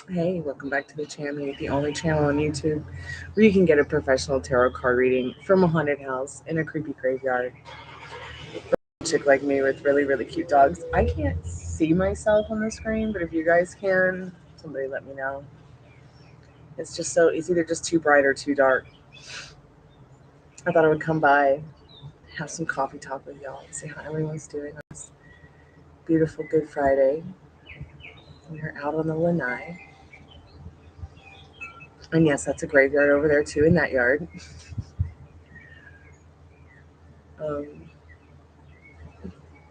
Hey, welcome back to the channel, the only channel on YouTube where you can get a professional tarot card reading from a haunted house in a creepy graveyard. A chick like me with really, really cute dogs. I can't see myself on the screen, but if you guys can, somebody let me know. It's either just too bright or too dark. I thought I would come by, have some coffee talk with y'all, see how everyone's doing on this beautiful Good Friday. We're out on the lanai. And yes, that's a graveyard over there too in that yard. Um,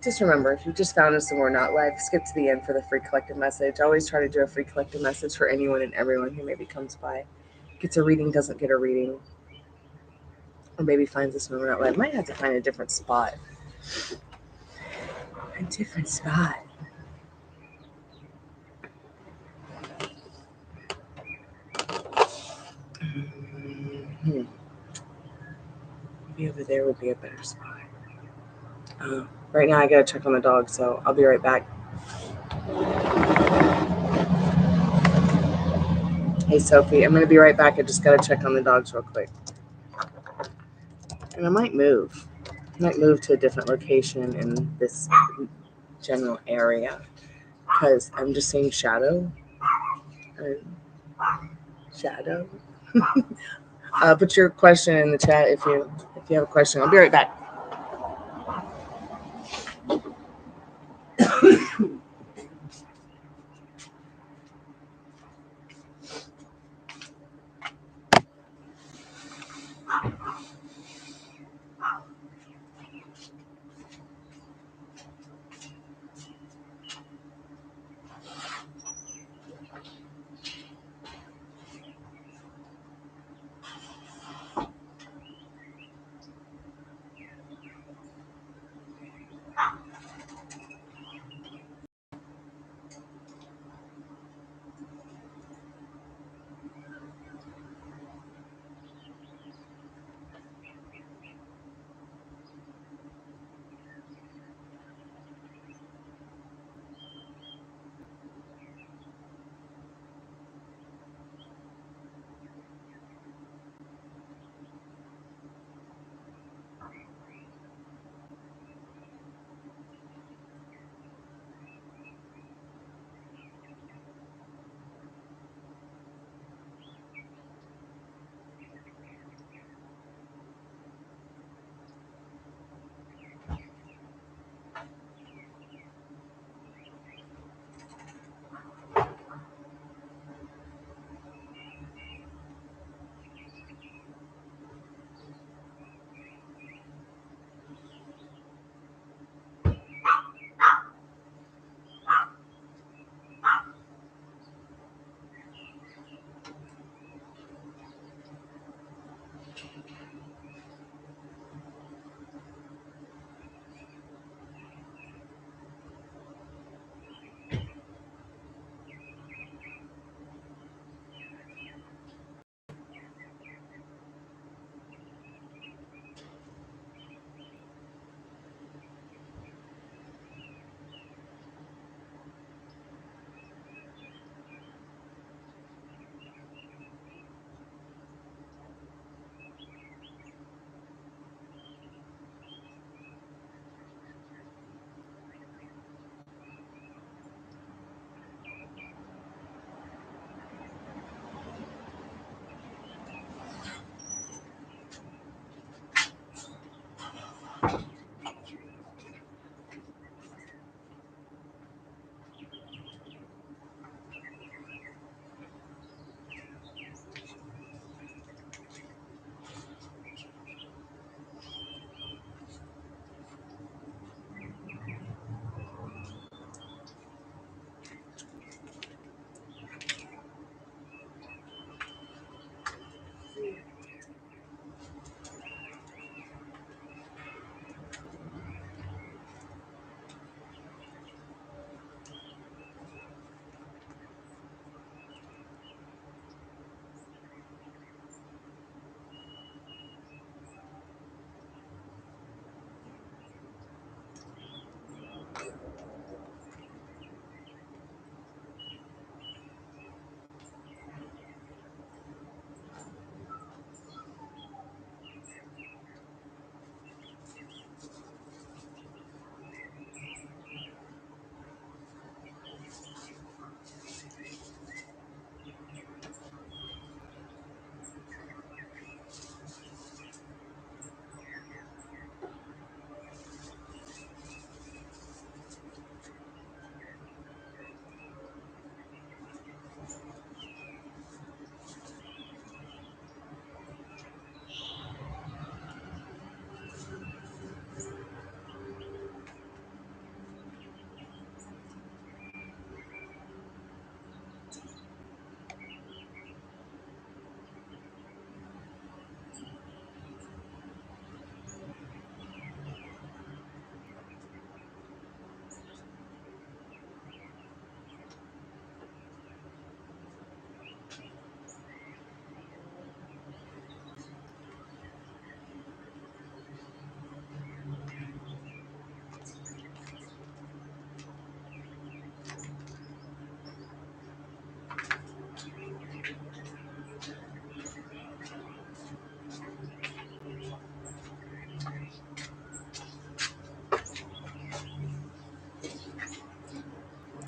Just remember, if you just found us and we're not live, skip to the end for the free collective message. I always try to do a free collective message for anyone and everyone who maybe comes by, gets a reading, doesn't get a reading, or maybe finds us when we're not live. Might have to find a different spot. A different spot. Mm-hmm. Maybe over there would be a better spot. Right now, I gotta check on the dog, so I'll be right back. Hey, Sophie, I'm gonna be right back. I just gotta check on the dogs real quick. And I might move. I might move to a different location in this general area because I'm just seeing shadow. Shadow. Put your question in the chat if you have a question. I'll be right back.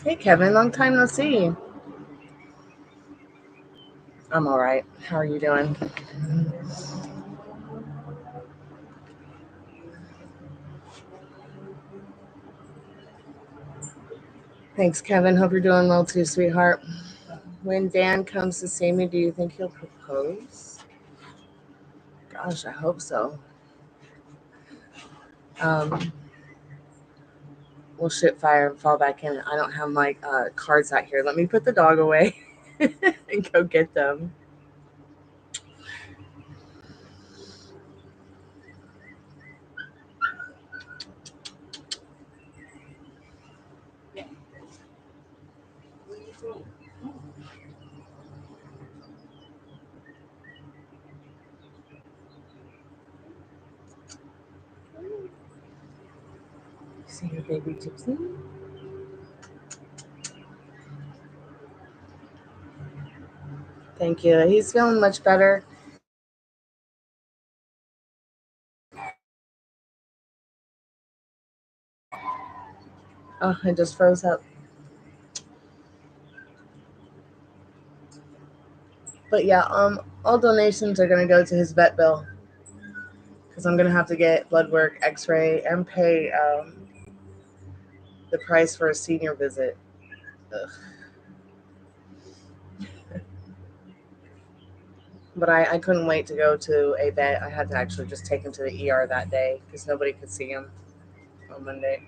Hey, Kevin, long time no see. I'm all right. How are you doing? Thanks, Kevin. Hope you're doing well too, sweetheart. When Dan comes to see me, do you think he'll propose? Gosh, I hope so. Um, we'll shit fire and fall back in. I don't have my cards out here. Let me put the dog away and go get them. See your baby gypsy? Thank you. He's feeling much better. Oh, I just froze up. But yeah, all donations are gonna go to his vet bill because I'm gonna have to get blood work, X-ray, and pay the price for a senior visit. Ugh. But I couldn't wait to go to a vet. I had to actually just take him to the ER that day because nobody could see him on Monday.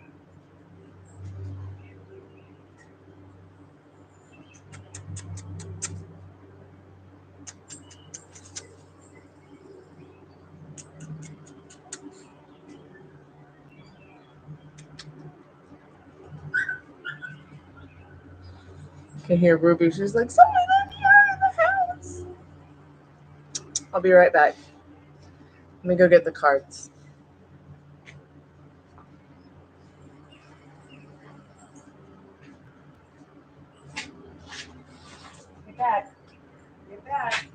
You can hear Ruby. She's like, "Somebody let me out of the house." I'll be right back. Let me go get the cards. Get back. Get back.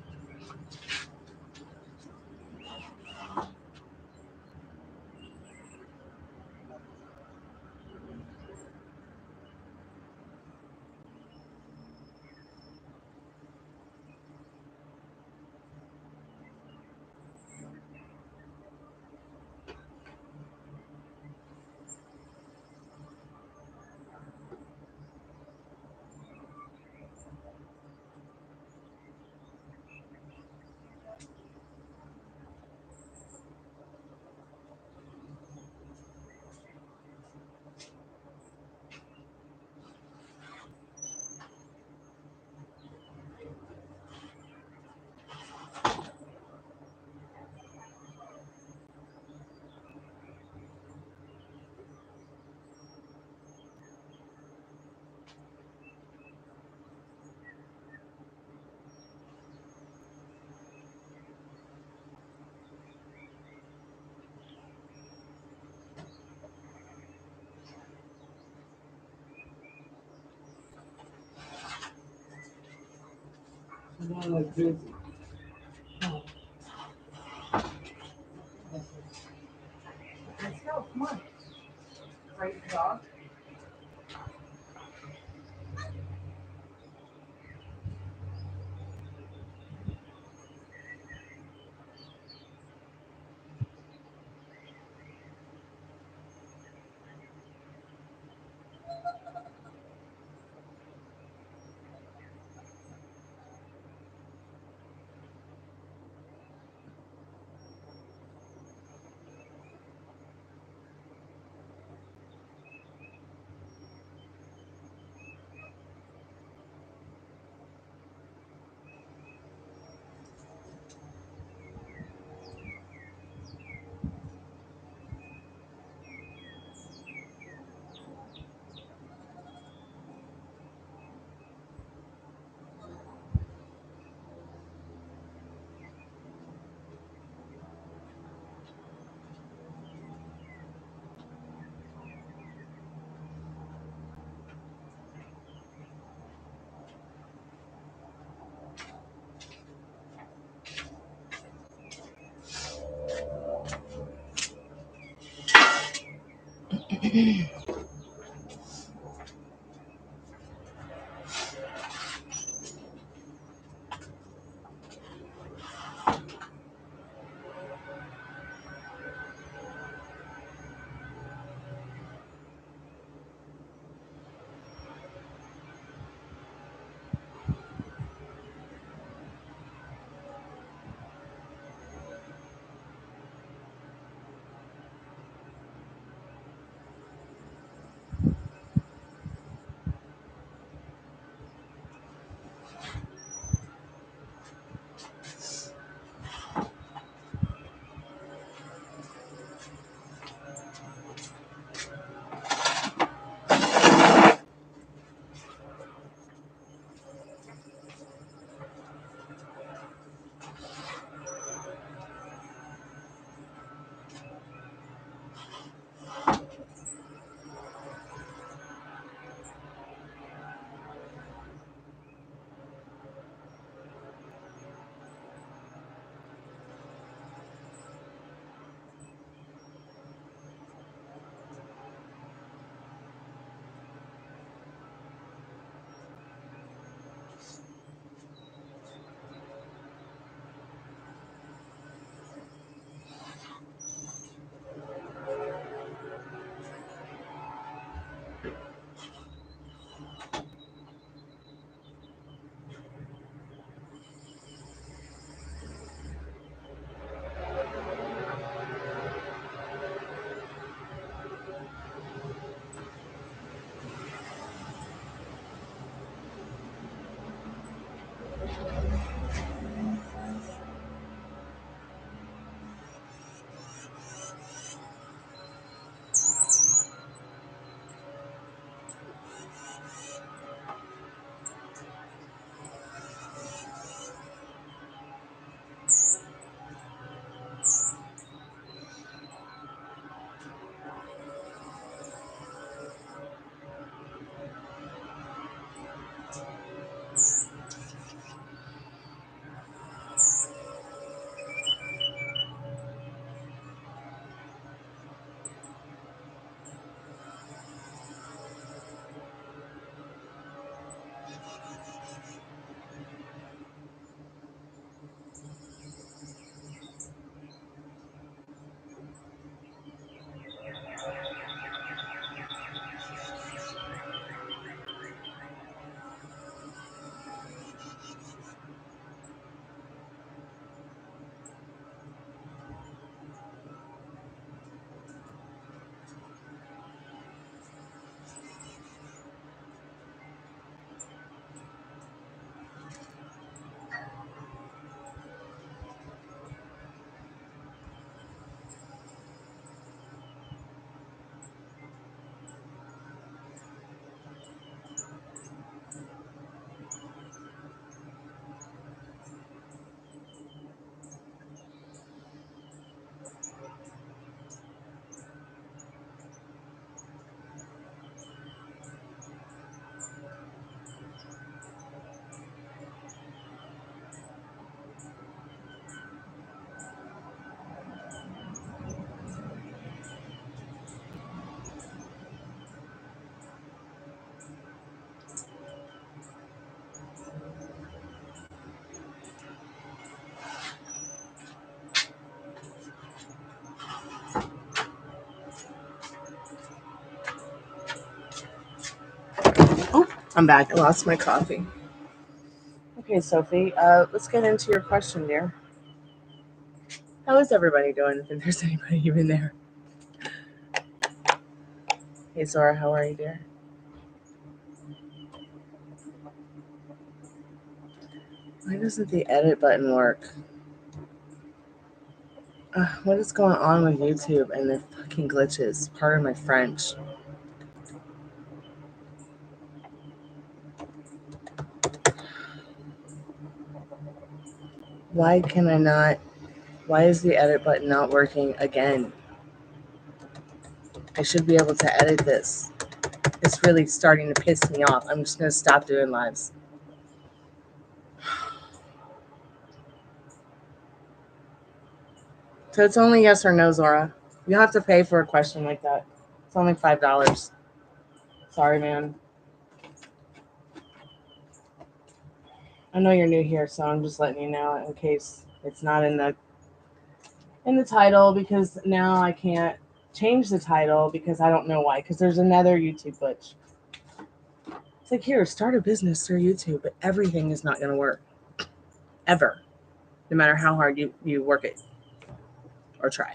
Let's go. Come on. Right, dog. I'm back. I lost my coffee. Okay, Sophie, let's get into your question, dear. How is everybody doing, if there's anybody even there? Hey, Zora, how are you, dear? Why doesn't the edit button work? What is going on with YouTube and their fucking glitches? Pardon my French. Why can I not? Why is the edit button not working again? I should be able to edit this. It's really starting to piss me off. I'm just going to stop doing lives. So it's only yes or no, Zora. You have to pay for a question like that. It's only $5. Sorry, man. I know you're new here, so I'm just letting you know in case it's not in the title, because now I can't change the title because I don't know why, because there's another YouTube glitch. It's like, here, start a business through YouTube, but everything is not going to work. Ever. No matter how hard you work it or try.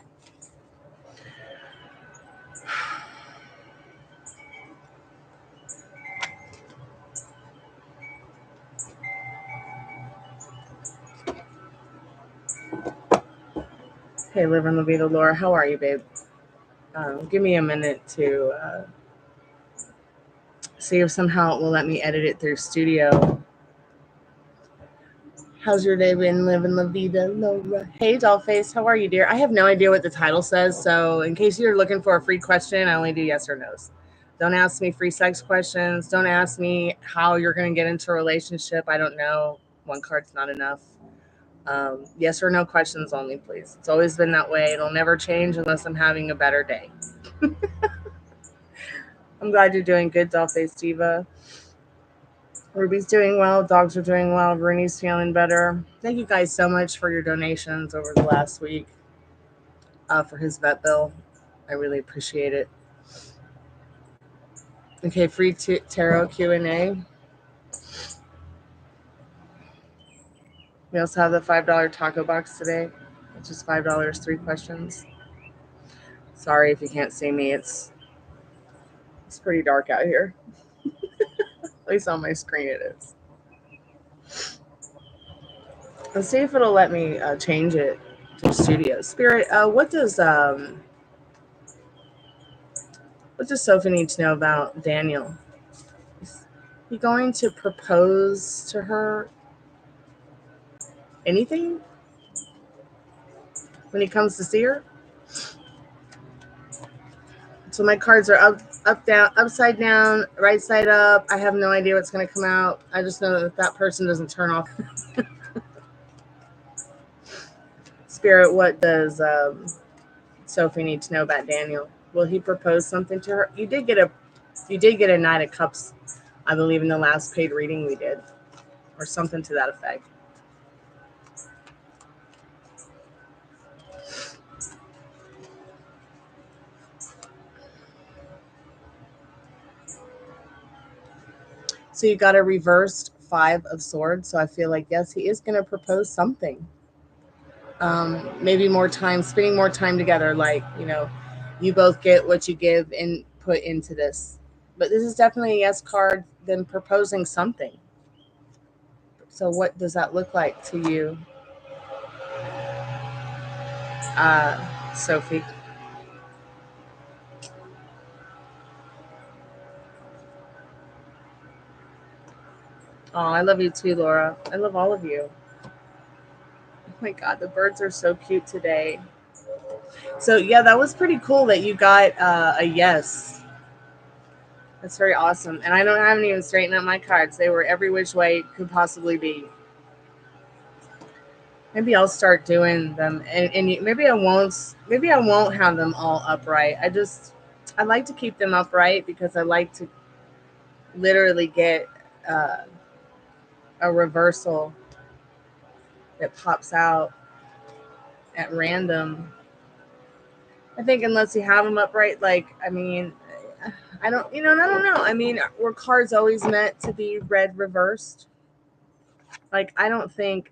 Hey, Live in La Vida Laura, how are you, babe? Give me a minute to see if somehow it will let me edit it through Studio. How's your day been, Living La Vida Laura? Hey, Dollface, how are you, dear? I have no idea what the title says, so in case you're looking for a free question, I only do yes or no's. Don't ask me free sex questions. Don't ask me how you're going to get into a relationship. I don't know. One card's not enough. Yes or no questions only, please. It's always been that way. It'll never change unless I'm having a better day. I'm glad you're doing good, Dollface Diva. Ruby's doing well. Dogs are doing well. Rooney's feeling better. Thank you guys so much for your donations over the last week for his vet bill. I really appreciate it. Okay, free tarot Q&A. We also have the $5 taco box today, which is $5, 3 questions. Sorry if you can't see me. It's pretty dark out here. At least on my screen it is. Let's see if it'll let me change it to Studio. Spirit, what does Sophie need to know about Daniel? Is he going to propose to her anything when he comes to see her? So my cards are up, down, upside down, right side up. I have no idea what's going to come out. I just know that if that person doesn't turn off. Spirit, what does Sophie need to know about Daniel? Will he propose something to her? You did get a Knight of Cups, I believe, in the last paid reading we did, or something to that effect. So you got a reversed 5 of Swords. So I feel like, yes, he is going to propose something. Maybe more time, spending more time together. Like, you both get what you give and put into this. But this is definitely a yes card, then proposing something. So what does that look like to you, Sophie? Oh, I love you too, Laura. I love all of you. Oh my God, the birds are so cute today. So yeah, that was pretty cool that you got a yes. That's very awesome. And I haven't even straightened up my cards. They were every which way it could possibly be. Maybe I'll start doing them, and maybe I won't have them all upright. I like to keep them upright because I like to literally get a reversal that pops out at random. I think unless you have them upright, I don't know. I mean, were cards always meant to be read reversed? Like, I don't think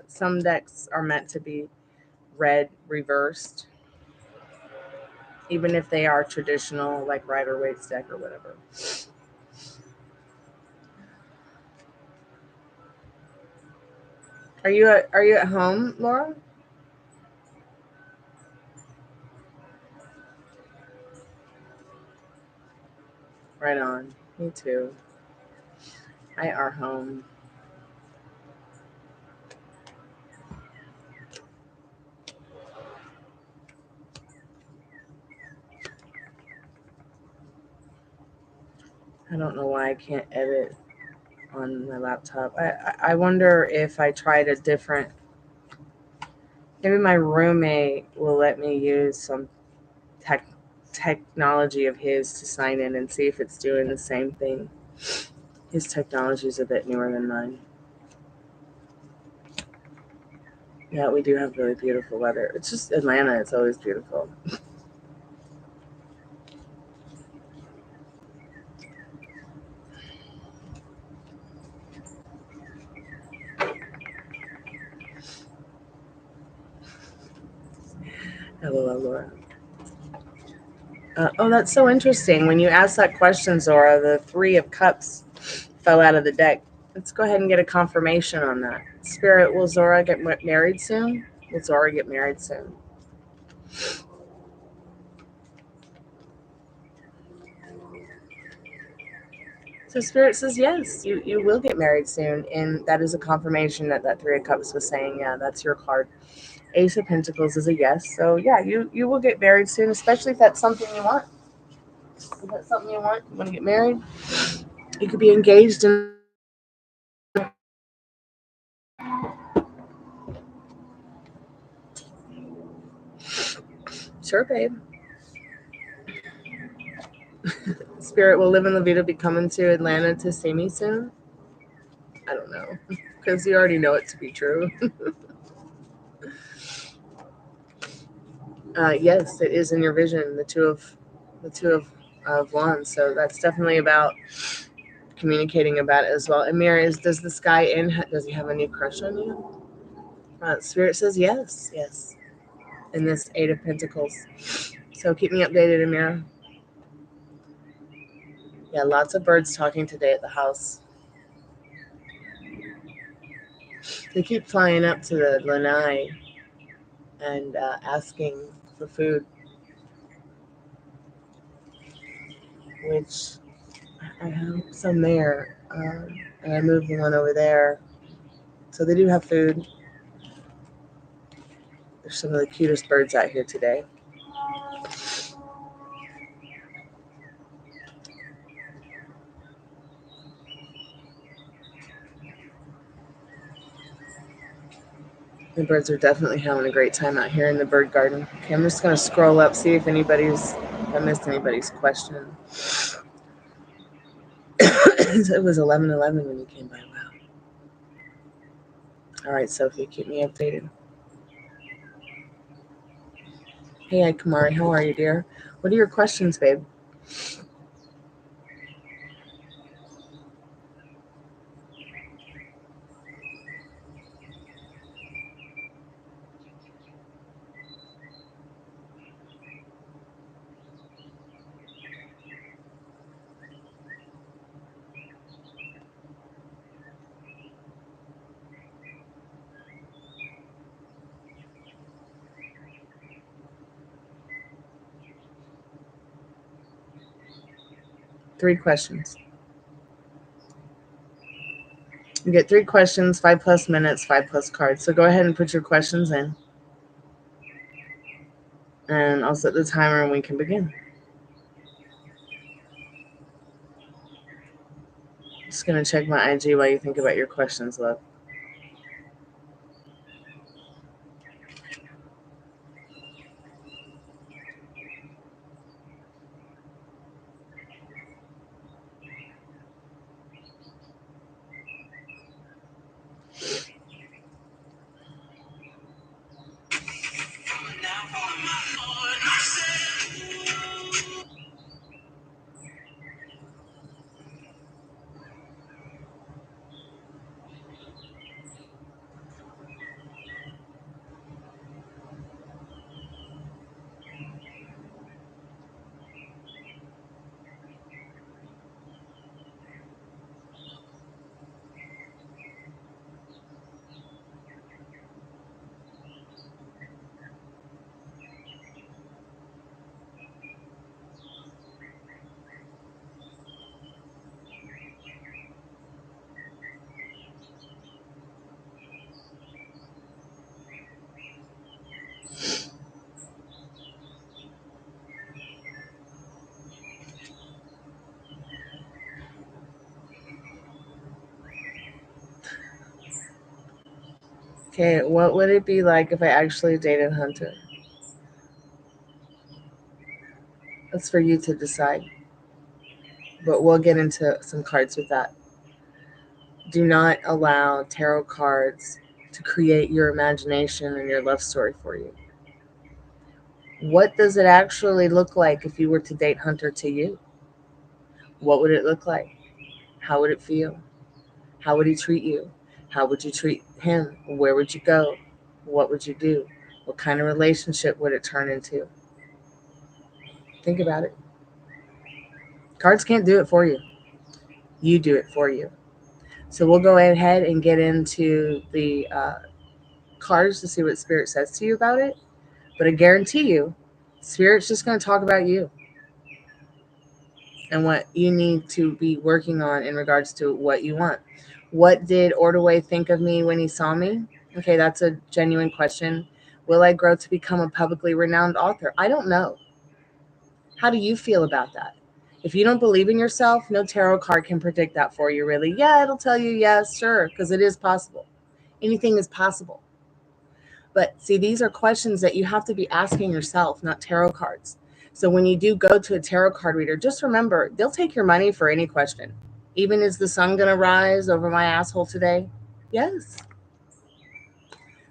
some decks are meant to be read reversed, even if they are traditional, like Rider-Waite's deck or whatever. Are you at home, Laura? Right on. Me too. I are home. I don't know why I can't edit on my laptop. I wonder if I tried a different. Maybe my roommate will let me use some technology of his to sign in and see if it's doing the same thing. His technology is a bit newer than mine. Yeah, we do have really beautiful weather. It's just Atlanta. It's always beautiful. Hello, Laura. Oh, that's so interesting. When you asked that question, Zora, the 3 of Cups fell out of the deck. Let's go ahead and get a confirmation on that. Spirit, will Zora get married soon? Will Zora get married soon? So Spirit says yes, you will get married soon, and that is a confirmation that that 3 of Cups was saying, yeah, that's your card. Ace of Pentacles is a yes. So yeah, you will get married soon, especially if that's something you want. If that's something you want to get married. You could be engaged in. Sure, babe. Spirit, will Live in La Vida be coming to Atlanta to see me soon? I don't know, because you already know it to be true. Yes, it is in your vision. The two of wands. So that's definitely about communicating about it as well. Amir, does this guy does he have any crush on you? Spirit says yes, yes. In this 8 of Pentacles. So keep me updated, Amir. Yeah, lots of birds talking today at the house. They keep flying up to the lanai and asking for food, which I have some there, and I moved the one over there. So they do have food. There's some of the cutest birds out here today. The birds are definitely having a great time out here in the bird garden. Okay, I'm just going to scroll up, see if I missed anybody's question. It was 11:11 when you came by. Wow. All right, Sophie, keep me updated. Hey, Kamari, how are you, dear? What are your questions, babe? 3 questions. You get 3 questions, 5+ minutes, 5+ cards. So go ahead and put your questions in. And I'll set the timer and we can begin. Just going to check my IG while you think about your questions, love. Okay, what would it be like if I actually dated Hunter? That's for you to decide. But we'll get into some cards with that. Do not allow tarot cards to create your imagination and your love story for you. What does it actually look like if you were to date Hunter to you? What would it look like? How would it feel? How would he treat you? How would you treat him? Where would you go? What would you do? What kind of relationship would it turn into? Think about it. Cards can't do it for you. You do it for you. So we'll go ahead and get into the cards to see what Spirit says to you about it. But I guarantee you, Spirit's just going to talk about you and what you need to be working on in regards to what you want. What did Ordway think of me when he saw me? Okay, that's a genuine question. Will I grow to become a publicly renowned author? I don't know. How do you feel about that? If you don't believe in yourself, no tarot card can predict that for you, really. Yeah, it'll tell you, yes, sure, because it is possible. Anything is possible. But see, these are questions that you have to be asking yourself, not tarot cards. So when you do go to a tarot card reader, just remember, they'll take your money for any question. Even is the sun going to rise over my asshole today? Yes.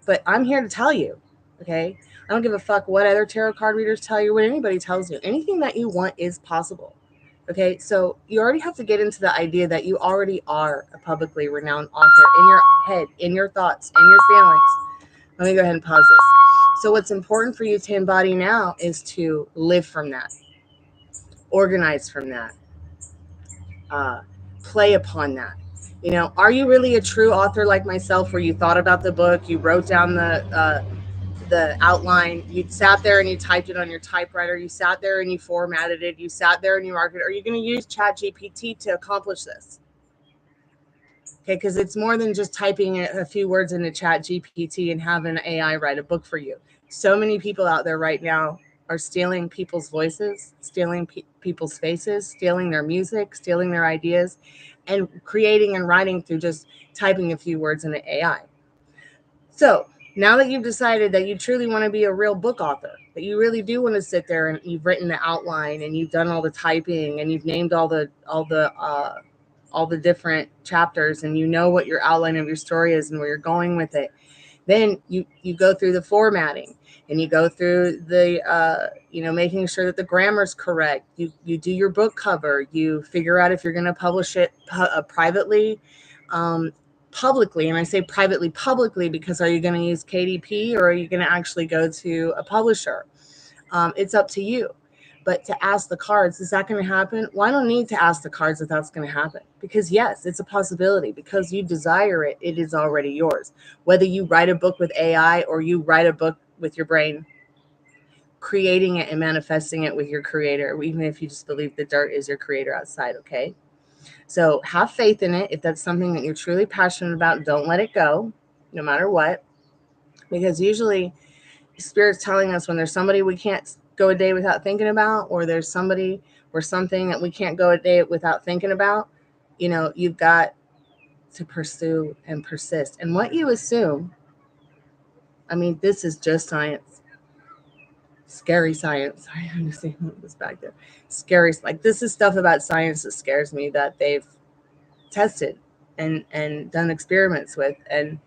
But I'm here to tell you, okay? I don't give a fuck what other tarot card readers tell you, what anybody tells you. Anything that you want is possible. Okay, so you already have to get into the idea that you already are a publicly renowned author in your head, in your thoughts, in your feelings. Let me go ahead and pause this. So what's important for you to embody now is to live from that, organize from that, play upon that. You know, are you really a true author like myself, where you thought about the book, you wrote down the outline, you sat there and you typed it on your typewriter, you sat there and you formatted it, you sat there and you marked it? Are you going to use ChatGPT to accomplish this? Okay, because it's more than just typing a few words into ChatGPT and having AI write a book for you. So many people out there right now are stealing people's voices, stealing people's faces, stealing their music, stealing their ideas, and creating and writing through just typing a few words into AI. So now that you've decided that you truly want to be a real book author, that you really do want to sit there and you've written the outline and you've done all the typing and you've named all the different chapters, and you know what your outline of your story is and where you're going with it, then you go through the formatting and you go through the making sure that the grammar's correct. You do your book cover. You figure out if you're going to publish it privately, publicly. And I say privately, publicly, because are you going to use KDP or are you going to actually go to a publisher? It's up to you. But to ask the cards, is that going to happen? Well, I don't need to ask the cards if that's going to happen, because yes, it's a possibility. Because you desire it, it is already yours. Whether you write a book with AI or you write a book with your brain, creating it and manifesting it with your creator, even if you just believe the dirt is your creator outside, okay? So have faith in it. If that's something that you're truly passionate about, don't let it go, no matter what. Because usually Spirit's telling us when there's somebody we can't go a day without thinking about, or there's somebody or something that we can't go a day without thinking about, you've got to pursue and persist. And what you assume, I mean, this is just science. Scary science. I understand this back there. Scary. Like, this is stuff about science that scares me, that they've tested and done experiments with. And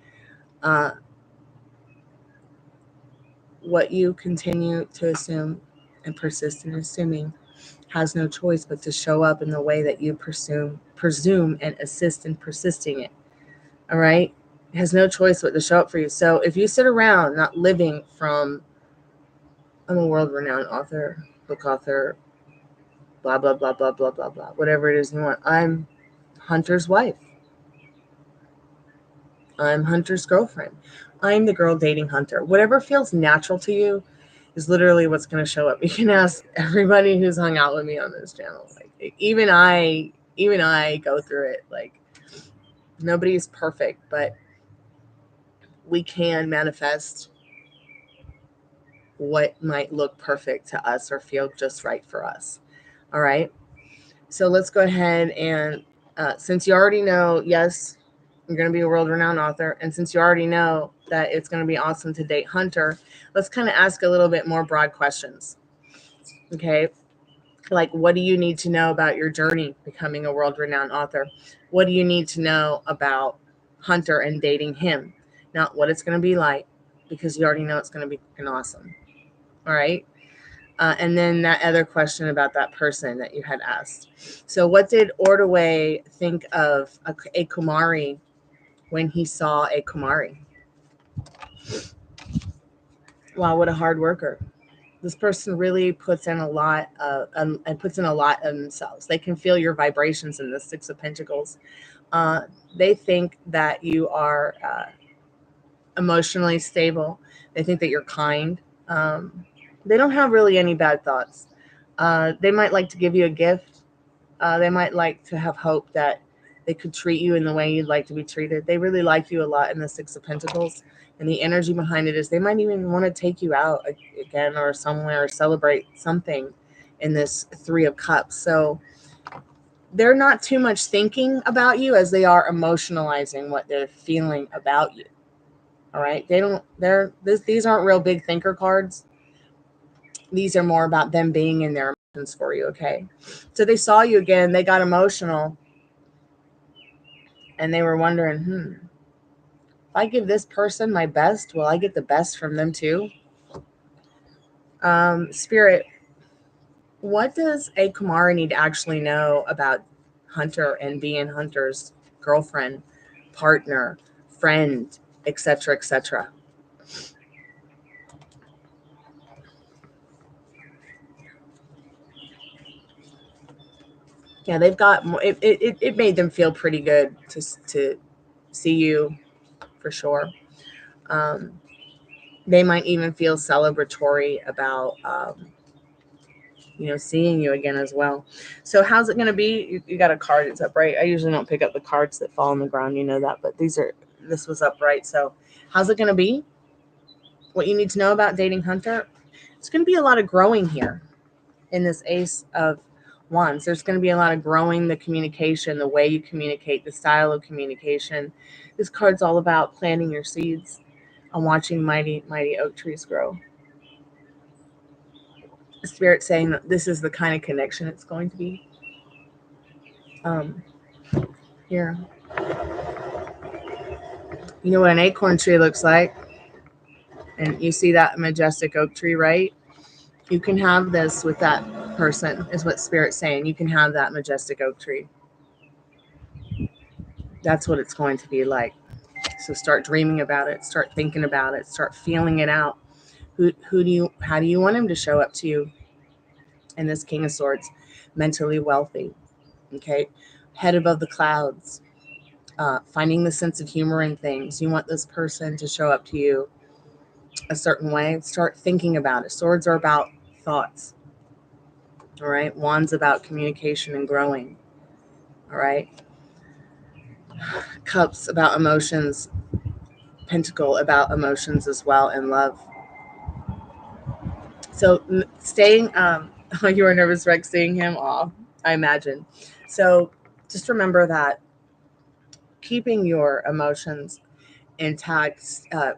what you continue to assume and persist in assuming has no choice but to show up in the way that you presume and assist in persisting it. All right? It has no choice but to show up for you. So if you sit around not living from, I'm a world-renowned author, book author, blah, blah, blah, blah, blah, blah, blah, whatever it is you want. I'm Hunter's wife. I'm Hunter's girlfriend. I'm the girl dating Hunter. Whatever feels natural to you is literally what's going to show up. You can ask everybody who's hung out with me on this channel. Like, even I go through it. Like, nobody's perfect, but we can manifest what might look perfect to us or feel just right for us. All right. So let's go ahead and since you already know, yes, You're going to be a world-renowned author. And since you already know that it's going to be awesome to date Hunter, let's kind of ask a little bit more broad questions. Okay. Like, what do you need to know about your journey becoming a world-renowned author? What do you need to know about Hunter and dating him? Not what it's going to be like, because you already know it's going to be awesome. All right. And then that other question about that person that you had asked. So what did Ordway think of a Kumari when he saw a Kumari? Wow, what a hard worker. This person really puts in a lot of themselves. They can feel your vibrations in the Six of Pentacles. They think that you are emotionally stable. They think that you're kind. They don't have really any bad thoughts. They might like to give you a gift. They might like to have hope that they could treat you in the way you'd like to be treated. They really like you a lot in the Six of Pentacles. And the energy behind it is they might even want to take you out again or somewhere or celebrate something in this Three of Cups. So they're not too much thinking about you as they are emotionalizing what they're feeling about you. All right. These aren't real big thinker cards. These are more about them being in their emotions for you. Okay. So they saw you again. They got emotional. And they were wondering, if I give this person my best, will I get the best from them too? Spirit, what does a Kumari need to actually know about Hunter and being Hunter's girlfriend, partner, friend, etc., etc.? Yeah, they've got more. It made them feel pretty good to see you, for sure. They might even feel celebratory about seeing you again as well. So how's it going to be? You got a card. It's upright. I usually don't pick up the cards that fall on the ground. You know that, but this was upright. So how's it going to be? What you need to know about dating Hunter? It's going to be a lot of growing here in this Ace of Wands. There's going to be a lot of growing, the communication, the way you communicate, the style of communication. This card's all about planting your seeds and watching mighty, mighty oak trees grow. The Spirit saying that this is the kind of connection it's going to be. Here. You know what an acorn tree looks like? And you see that majestic oak tree, right? You can have this with that person, is what Spirit's saying. You can have that majestic oak tree. That's what it's going to be like. So start dreaming about it. Start thinking about it. Start feeling it out. How do you want him to show up to you? And this King of Swords, mentally wealthy, okay? Head above the clouds, finding the sense of humor in things. You want this person to show up to you a certain way. Start thinking about it. Swords are about thoughts, all right? Wands about communication and growing, all right? Cups about emotions. Pentacle about emotions as well, and love. So staying, you were nervous, Rex, seeing him off, I imagine. So just remember that keeping your emotions intact,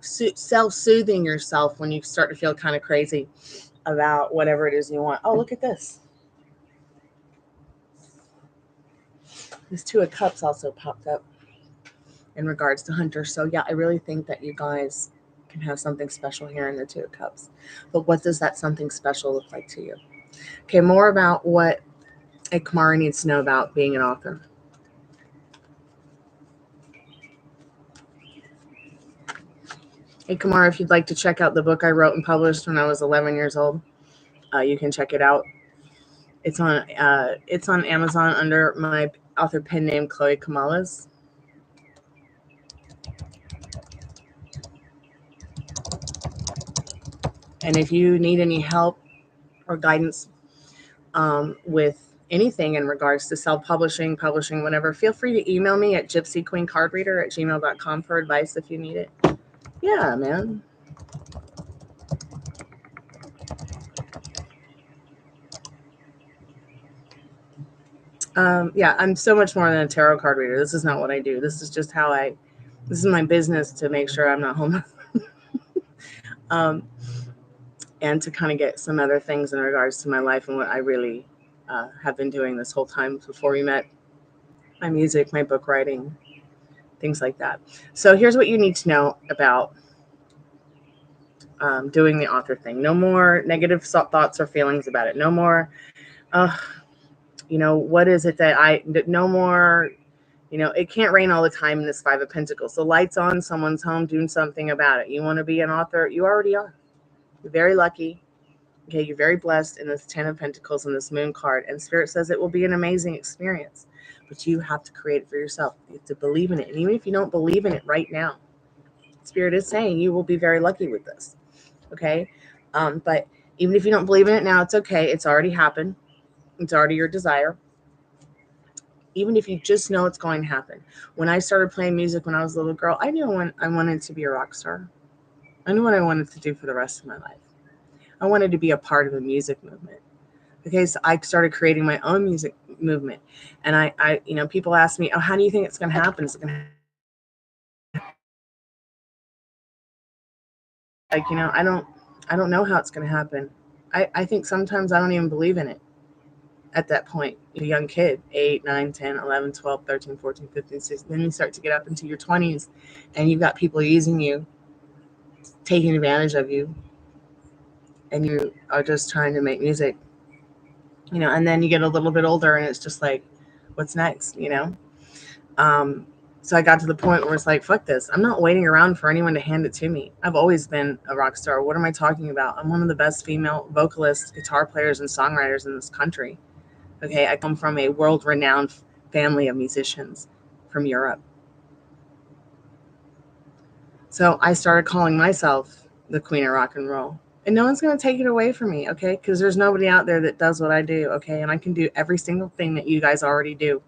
self-soothing yourself when you start to feel kind of crazy about whatever it is you want. Oh, look at this. This Two of Cups also popped up in regards to Hunter. So yeah, I really think that you guys can have something special here in the Two of Cups. But what does that something special look like to you? Okay, more about what a Kumari needs to know about being an author. Hey, Kumari, if you'd like to check out the book I wrote and published when I was 11 years old, you can check it out. It's on Amazon under my author pen name, Chloe Kamalas. And if you need any help or guidance with anything in regards to self-publishing, publishing, whatever, feel free to email me at gypsyqueencardreader@gmail.com for advice if you need it. Yeah, man. Yeah, I'm so much more than a tarot card reader. This is not what I do. This is just how I This is my business to make sure I'm not homeless. And to kind of get some other things in regards to my life and what I really have been doing this whole time before we met. My music, my book writing, things like that. So here's what you need to know about doing the author thing. No more negative thoughts or feelings about it. No more, what is it that no more, it can't rain all the time in this Five of Pentacles. The light's on, someone's home doing something about it. You want to be an author? You already are. You're very lucky. Okay, you're very blessed in this 10 of Pentacles and this Moon card. And Spirit says it will be an amazing experience. But you have to create it for yourself. You have to believe in it. And even if you don't believe in it right now, Spirit is saying you will be very lucky with this. Okay? But even if you don't believe in it now, it's okay. It's already happened. It's already your desire. Even if you just know it's going to happen. When I started playing music when I was a little girl, I knew when I wanted to be a rock star. I knew what I wanted to do for the rest of my life. I wanted to be a part of a music movement. Okay, so I started creating my own music movement. And I people ask me, oh, how do you think it's going to happen? It's going to I don't know how it's going to happen. I think sometimes I don't even believe in it at that point. You're a young kid, 8, 9, 10, 11, 12, 13, 14, 15, 16. Then you start to get up into your 20s and you've got people using you, taking advantage of you, and you are just trying to make music. And then you get a little bit older and it's just like, what's next, So I got to the point where it's like, fuck this. I'm not waiting around for anyone to hand it to me. I've always been a rock star. What am I talking about? I'm one of the best female vocalists, guitar players, and songwriters in this country. Okay, I come from a world-renowned family of musicians from Europe. So I started calling myself the Queen of Rock and Roll. And no one's going to take it away from me, okay? Because there's nobody out there that does what I do, okay? And I can do every single thing that you guys already do.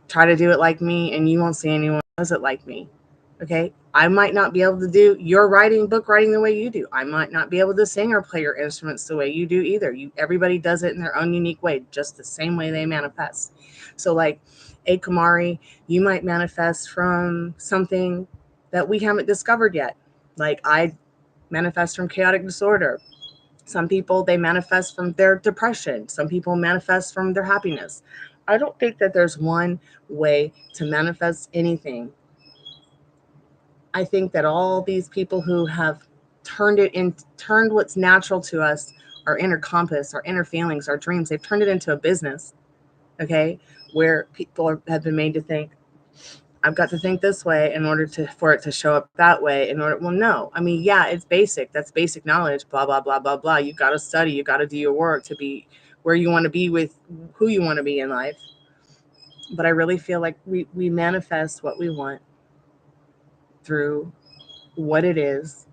Try to do it like me, and you won't see anyone who does it like me, okay? I might not be able to do your book writing the way you do. I might not be able to sing or play your instruments the way you do either. Everybody does it in their own unique way, just the same way they manifest. So like a Kamari, you might manifest from something that we haven't discovered yet. Like I manifest from chaotic disorder. Some people, they manifest from their depression. Some people manifest from their happiness. I don't think that there's one way to manifest anything. I think that all these people who have turned what's natural to us, our inner compass, our inner feelings, our dreams, they've turned it into a business, okay, where people have been made to think, I've got to think this way in order for it to show up that way. Well, no. I mean, yeah, it's basic. That's basic knowledge, blah, blah, blah, blah, blah. You got to study. You got to do your work to be where you want to be with who you want to be in life. But I really feel like we manifest what we want through what it is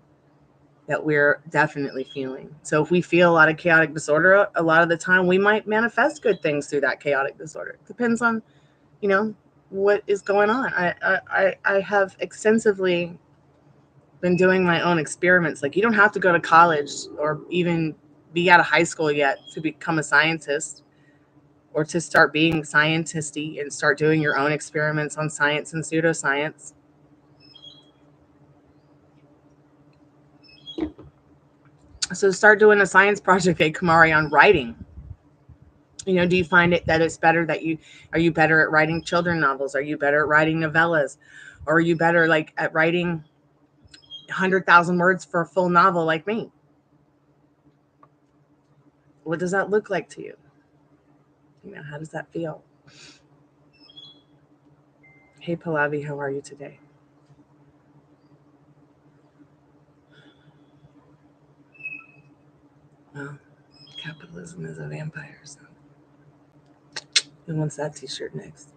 that we're definitely feeling. So if we feel a lot of chaotic disorder, a lot of the time we might manifest good things through that chaotic disorder. It depends on, what is going on. I have extensively been doing my own experiments. Like you don't have to go to college or even be out of high school yet to become a scientist or to start being scientisty and start doing your own experiments on science and pseudoscience. So start doing a science project at Kamari on writing. Do you find it that it's better that are you better at writing children's novels? Are you better at writing novellas? Or are you better like at writing 100,000 words for a full novel like me? What does that look like to you? How does that feel? Hey, Pallavi, how are you today? Well, capitalism is a vampire, so who wants that t-shirt next?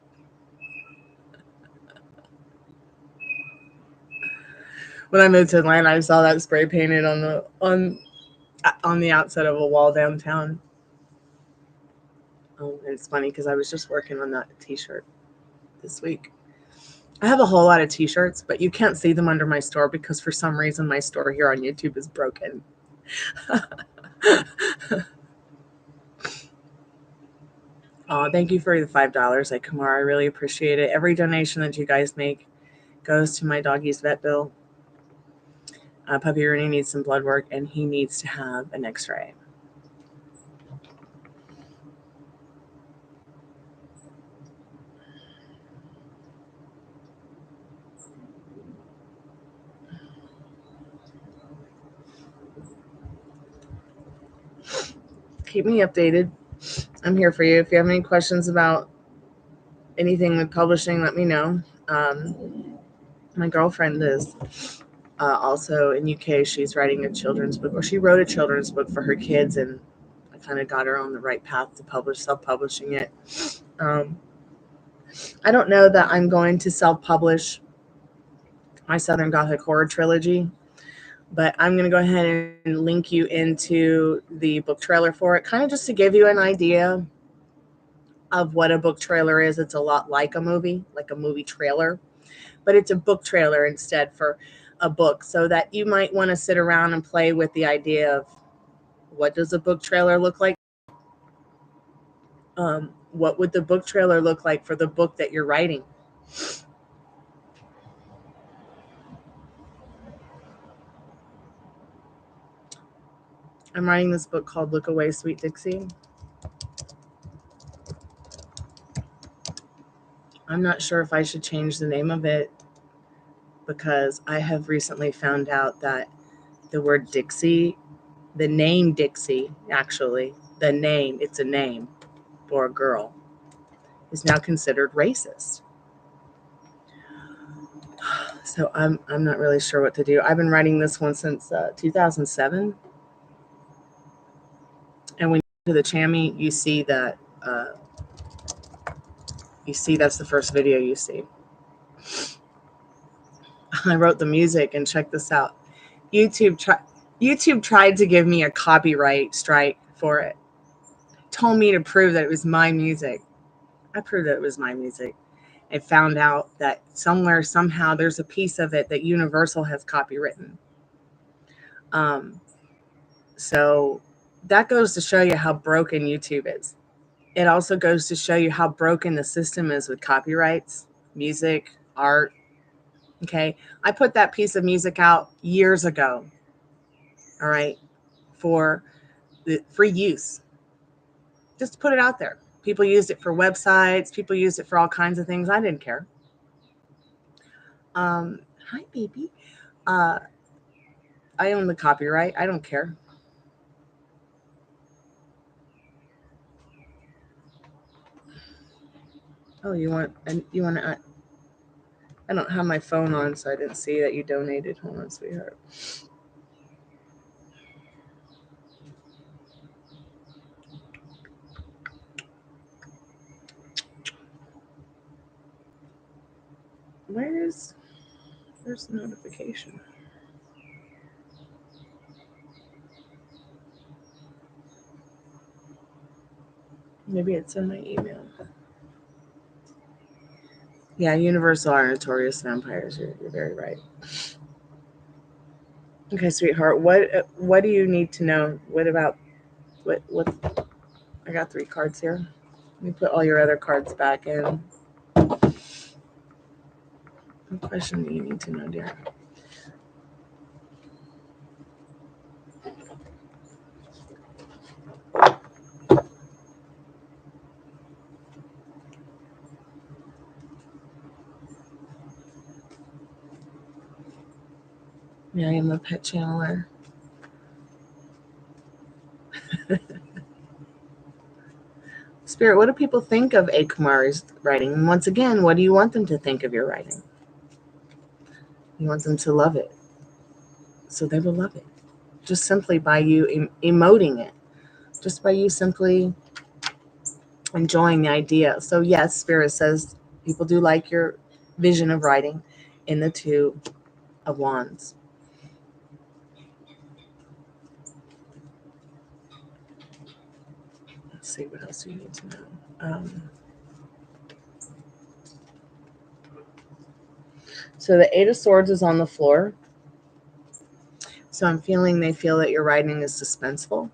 When I moved to Atlanta, I saw that spray painted on the outside of a wall downtown. And it's funny because I was just working on that t-shirt this week. I have a whole lot of t-shirts, but you can't see them under my store because for some reason my store here on YouTube is broken. Oh, thank you for the $5, Kumar. I really appreciate it. Every donation that you guys make goes to my doggy's vet bill. Puppy Rooney needs some blood work, and he needs to have an x-ray. Keep me updated. I'm here for you. If you have any questions about anything with publishing, let me know. My girlfriend is also in UK. She's writing a children's book, or she wrote a children's book for her kids, and I kind of got her on the right path to self-publishing it. I don't know that I'm going to self-publish my Southern Gothic Horror trilogy, but I'm going to go ahead and link you into the book trailer for it, kind of just to give you an idea of what a book trailer is. It's a lot like a movie trailer, but it's a book trailer instead for a book, so that you might want to sit around and play with the idea of what does a book trailer look like? What would the book trailer look like for the book that you're writing? I'm writing this book called Look Away, Sweet Dixie. I'm not sure if I should change the name of it, because I have recently found out that the word Dixie, the name Dixie, actually, it's a name for a girl, is now considered racist. So I'm not really sure what to do. I've been writing this one since 2007. And when you go to the Chammy, you see that that's the first video you see. I wrote the music, and check this out. YouTube tried to give me a copyright strike for it. Told me to prove that it was my music. I proved that it was my music. I found out that somewhere, somehow, there's a piece of it that Universal has copywritten. So that goes to show you how broken YouTube is. It also goes to show you how broken the system is with copyrights, music, art. Okay. I put that piece of music out years ago. All right. For use. Just to put it out there. People used it for websites. People used it for all kinds of things. I didn't care. Hi, baby. I own the copyright. I don't care. Oh, you want to? I don't have my phone on, so I didn't see that you donated. Hold on, sweetheart. Where's the notification? Maybe it's in my email. Yeah, Universal are notorious vampires. You're very right. Okay, sweetheart. What do you need to know? What? I got 3 cards here. Let me put all your other cards back in. What question do you need to know, dear? Yeah, I am a pet channeler. Spirit, what do people think of A. Kumari's writing? And once again, what do you want them to think of your writing? You want them to love it. So they will love it. Just simply by you emoting it. Just by you simply enjoying the idea. So yes, Spirit says people do like your vision of writing in the 2 of Wands. Let's see, what else do you need to know? So the 8 of Swords is on the floor. So I'm feeling they feel that your writing is suspenseful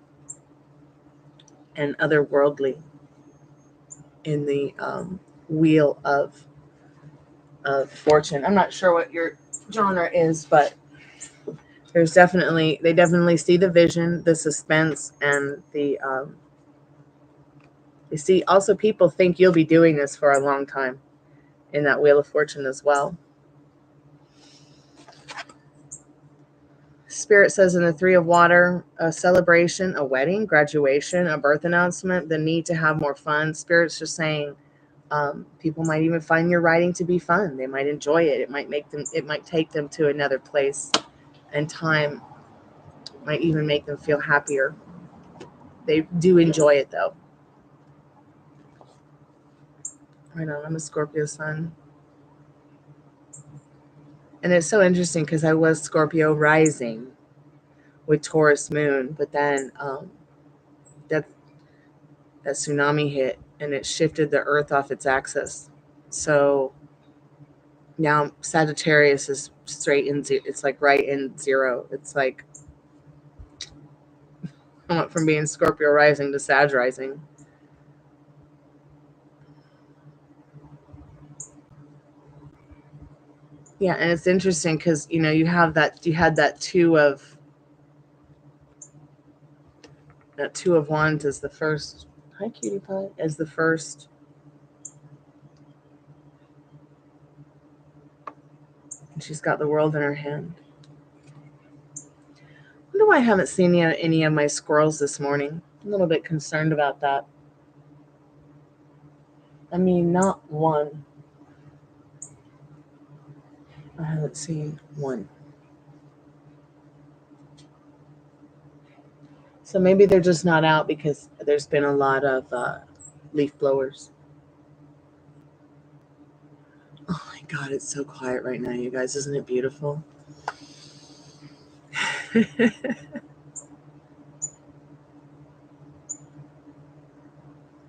and otherworldly in the wheel of of fortune. I'm not sure what your genre is, but they definitely see the vision, the suspense, and the you see, also people think you'll be doing this for a long time in that Wheel of Fortune as well. Spirit says in the Three of Water, a celebration, a wedding, graduation, a birth announcement, the need to have more fun. Spirit's just saying people might even find your writing to be fun. They might enjoy it. It might take them to another place, and time might even make them feel happier. They do enjoy it though. Right on, I'm a Scorpio sun. And it's so interesting because I was Scorpio rising with Taurus moon, but then that tsunami hit and it shifted the earth off its axis. So now Sagittarius is straight in it's like right in zero. It's like I went from being Scorpio rising to Sag rising. Yeah, and it's interesting because you had that two of wands as the first. Hi, cutie pie. As the first. And she's got the world in her hand. I wonder why I haven't seen any of my squirrels this morning. I'm a little bit concerned about that. I mean, not one. I haven't seen one. So maybe they're just not out because there's been a lot of leaf blowers. Oh my God, it's so quiet right now, you guys. Isn't it beautiful? A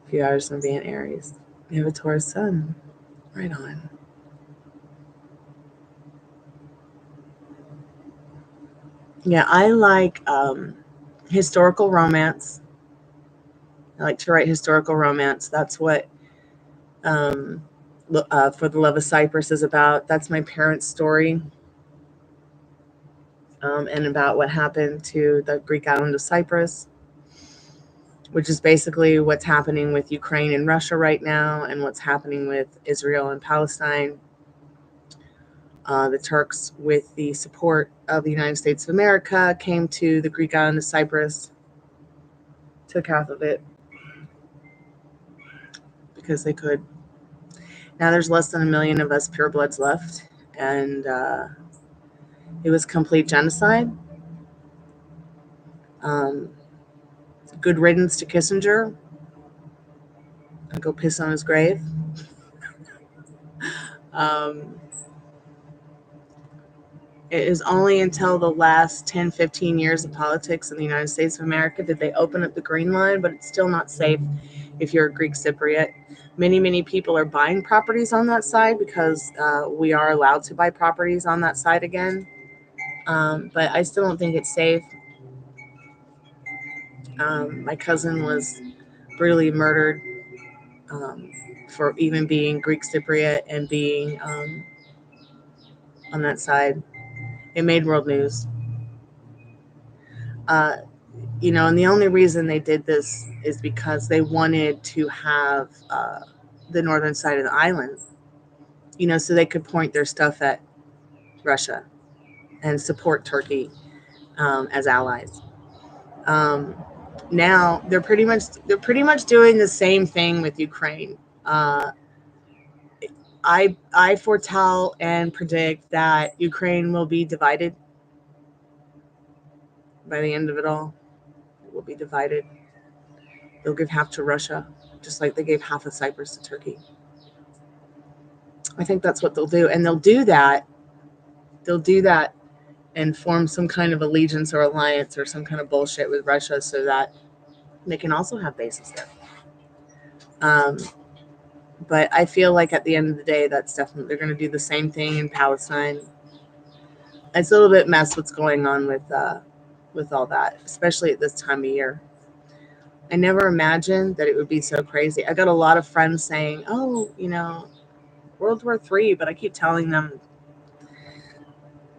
few hours from being Aries. You have a Taurus sun. Right on. Yeah, I like historical romance. I like to write historical romance. That's what For the Love of Cyprus is about. That's my parents' story. And about what happened to the Greek island of Cyprus, which is basically what's happening with Ukraine and Russia right now and what's happening with Israel and Palestine. The Turks, with the support of the United States of America, came to the Greek island of Cyprus, took half of it because they could. Now there's less than 1 million of us purebloods left, and it was complete genocide. Good riddance to Kissinger. I'll go piss on his grave. It is only until the last 10, 15 years of politics in the United States of America did they open up the Green Line, but it's still not safe if you're a Greek Cypriot. Many, many people are buying properties on that side because we are allowed to buy properties on that side again. But I still don't think it's safe. My cousin was brutally murdered for even being Greek Cypriot and being on that side. It made world news. And the only reason they did this is because they wanted to have the northern side of the island, so they could point their stuff at Russia and support Turkey as allies. Now they're pretty much doing the same thing with Ukraine. I foretell and predict that Ukraine will be divided by the end of it all. It will be divided. They'll give half to Russia, just like they gave half of Cyprus to Turkey. I think that's what they'll do. And they'll do that and form some kind of allegiance or alliance or some kind of bullshit with Russia so that they can also have bases there. But I feel like at the end of the day, that's definitely, they're going to do the same thing in Palestine. It's a little bit mess what's going on with all that, especially at this time of year. I never imagined that it would be so crazy. I got a lot of friends saying, oh, World War III, but I keep telling them,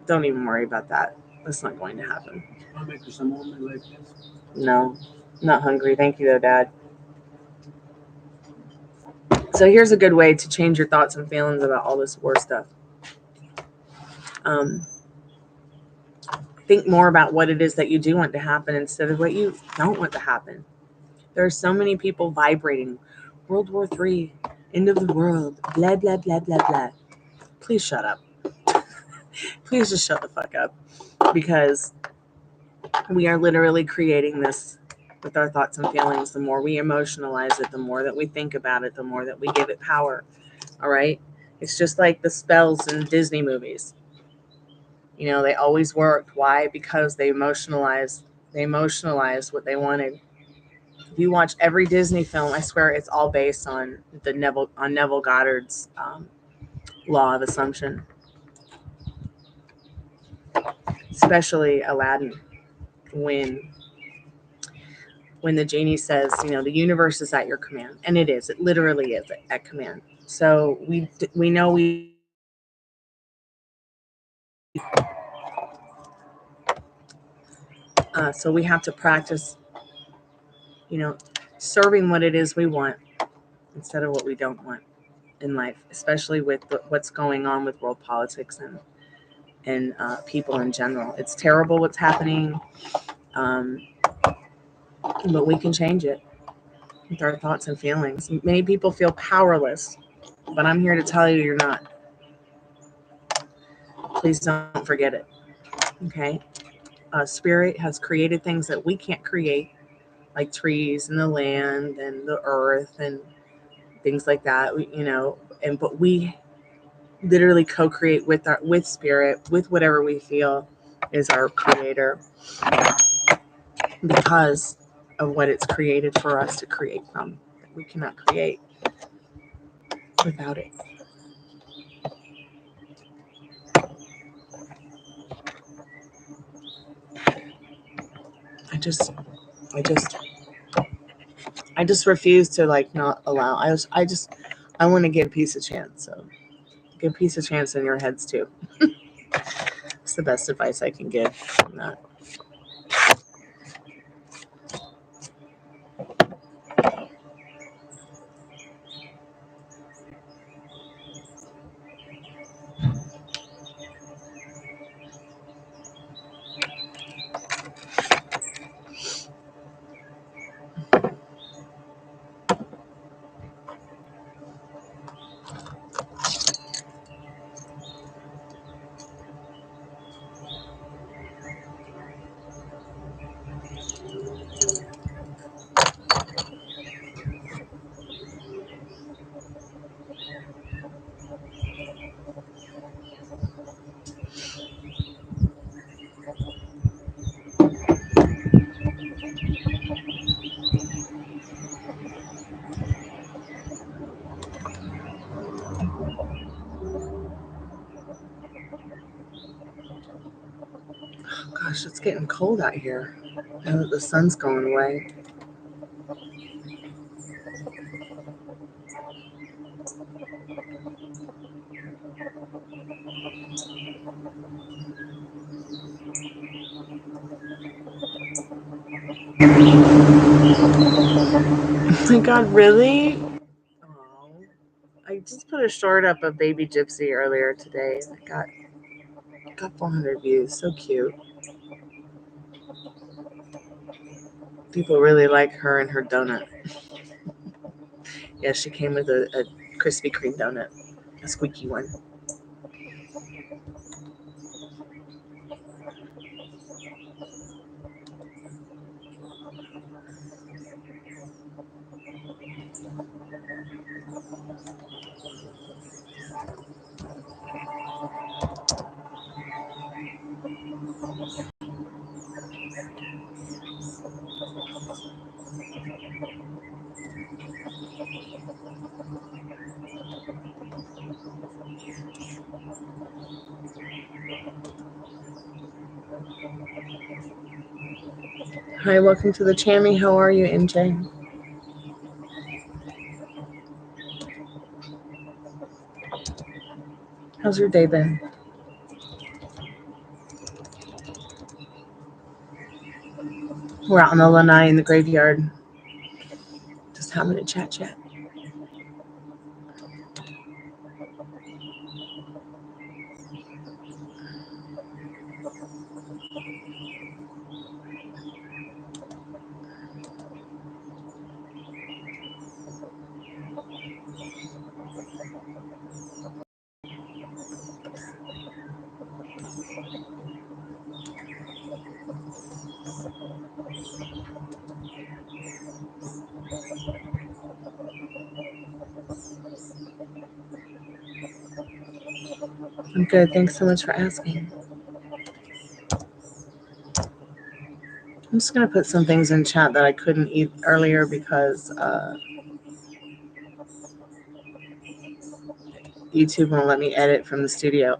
don't even worry about that. That's not going to happen. I'll make you some omelet like this. No, not hungry. Thank you, though, Dad. So here's a good way to change your thoughts and feelings about all this war stuff. Think more about what it is that you do want to happen instead of what you don't want to happen. There are so many people vibrating World War III, end of the world, blah, blah, blah, blah, blah. Please shut up. Please just shut the fuck up. Because we are literally creating this with our thoughts and feelings. The more we emotionalize it, the more that we think about it, the more that we give it power. All right? It's just like the spells in Disney movies. You know, they always worked. Why? Because they emotionalized what they wanted. If you watch every Disney film, I swear it's all based on Neville Goddard's law of assumption, especially Aladdin, when the genie says, you know, the universe is at your command, and it is. It literally is at command. So we know so we have to practice, you know, serving what it is we want instead of what we don't want in life, especially with what's going on with world politics and people in general. It's terrible what's happening, but we can change it with our thoughts and feelings. Many people feel powerless, but I'm here to tell you you're not. Please don't forget it, okay? Spirit has created things that we can't create, like trees and the land and the earth and things like that, but we literally co-create with spirit, with whatever we feel is our creator, because of what it's created for us to create from. We cannot create without it. I just refuse to not allow. I want to give peace a chance. So give peace a chance in your heads too. It's the best advice I can give from that. Gosh, it's getting cold out here now that the sun's going away. Oh my God, really? Oh, I just put a short up of Baby Gypsy earlier today. I got 400 views. So cute. People really like her and her donut. Yeah, she came with a Krispy Kreme donut, a squeaky one. Hi, welcome to the Chammy. How are you, MJ? How's your day been? We're out in the lanai in the graveyard, just having a chat. I'm good. Thanks so much for asking. I'm just going to put some things in chat that I couldn't eat earlier because YouTube won't let me edit from the studio.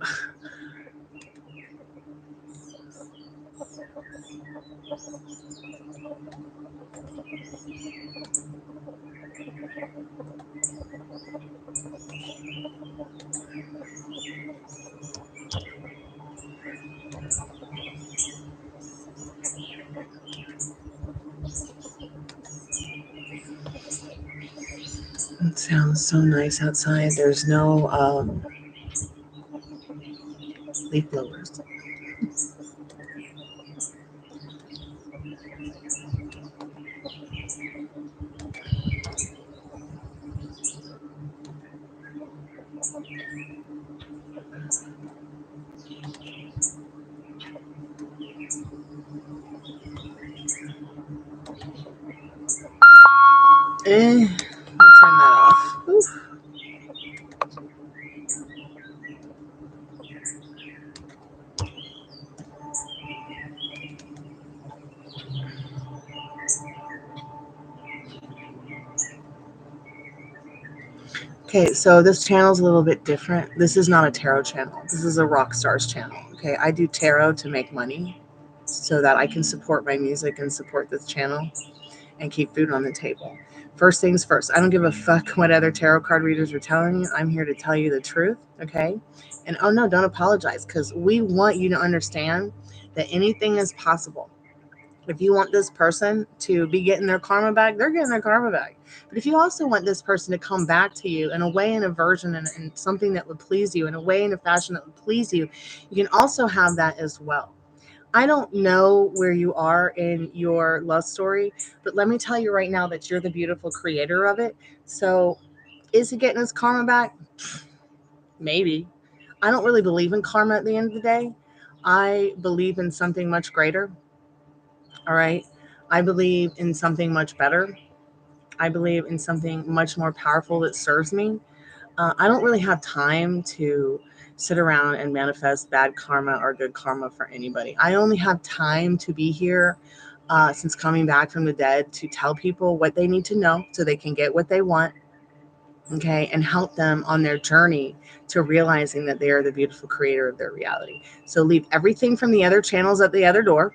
It sounds so nice outside. There's no leaf blowers. I'll turn that off. Oof. Okay, so this channel's a little bit different. This is not a tarot channel. This is a rock stars channel. Okay, I do tarot to make money so that I can support my music and support this channel and keep food on the table. First things first, I don't give a fuck what other tarot card readers are telling you. I'm here to tell you the truth, okay? And oh no, don't apologize, because we want you to understand that anything is possible. If you want this person to be getting their karma back, they're getting their karma back. But if you also want this person to come back to you in a way, in a version, and something that would please you, in a way, in a fashion that would please you, you can also have that as well. I don't know where you are in your love story, but let me tell you right now that you're the beautiful creator of it. So is he getting his karma back? Maybe. I don't really believe in karma at the end of the day. I believe in something much greater. All right. I believe in something much better. I believe in something much more powerful that serves me. I don't really have time to sit around and manifest bad karma or good karma for anybody. I only have time to be here since coming back from the dead to tell people what they need to know so they can get what they want, okay, and help them on their journey to realizing that they are the beautiful creator of their reality. So leave everything from the other channels at the other door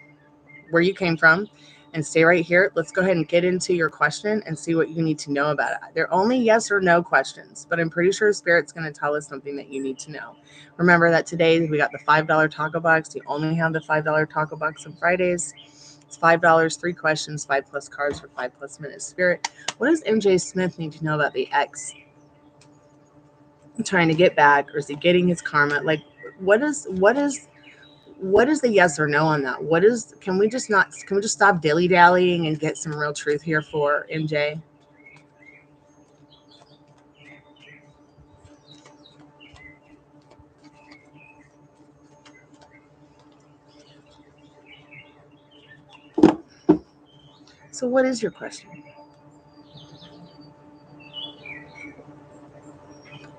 where you came from and stay right here. Let's go ahead and get into your question and see what you need to know about it. They're only yes or no questions, but I'm pretty sure Spirit's going to tell us something that you need to know. Remember that today we got the $5 taco box. You only have the $5 taco box on Fridays. It's $5, 3 questions, 5 plus cards for 5 plus minutes. Spirit, what does MJ Smith need to know about the ex trying to get back, or is he getting his karma? Like, what is the yes or no on that? Can we just stop dilly-dallying and get some real truth here for MJ? So what is your question?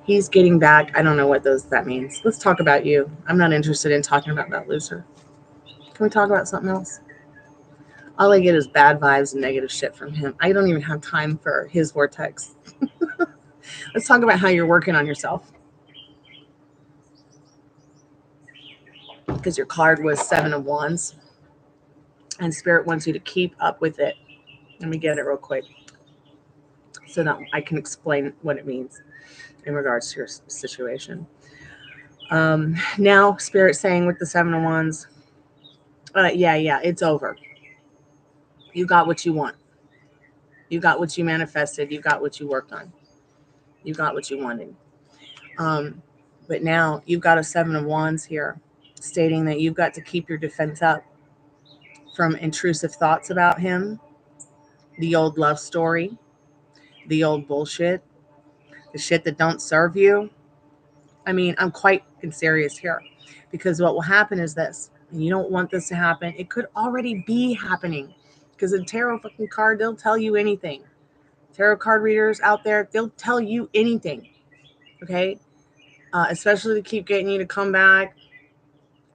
He's getting back. I don't know what that means. Let's talk about you. I'm not interested in talking about that loser. Can we talk about something else? All I get is bad vibes and negative shit from him. I don't even have time for his vortex. Let's talk about how you're working on yourself. Because your card was 7 of Wands. And Spirit wants you to keep up with it. Let me get it real quick so that I can explain what it means in regards to your situation. Now, Spirit saying with the Seven of Wands, yeah, it's over. You got what you want. You got what you manifested. You got what you worked on. You got what you wanted. But now you've got a Seven of Wands here stating that you've got to keep your defense up from intrusive thoughts about him, the old love story, the old bullshit, the shit that don't serve you. I mean, I'm quite serious here because what will happen is this, and you don't want this to happen. It could already be happening because a tarot fucking card, they'll tell you anything. Tarot card readers out there, they'll tell you anything. Okay. Especially to keep getting you to come back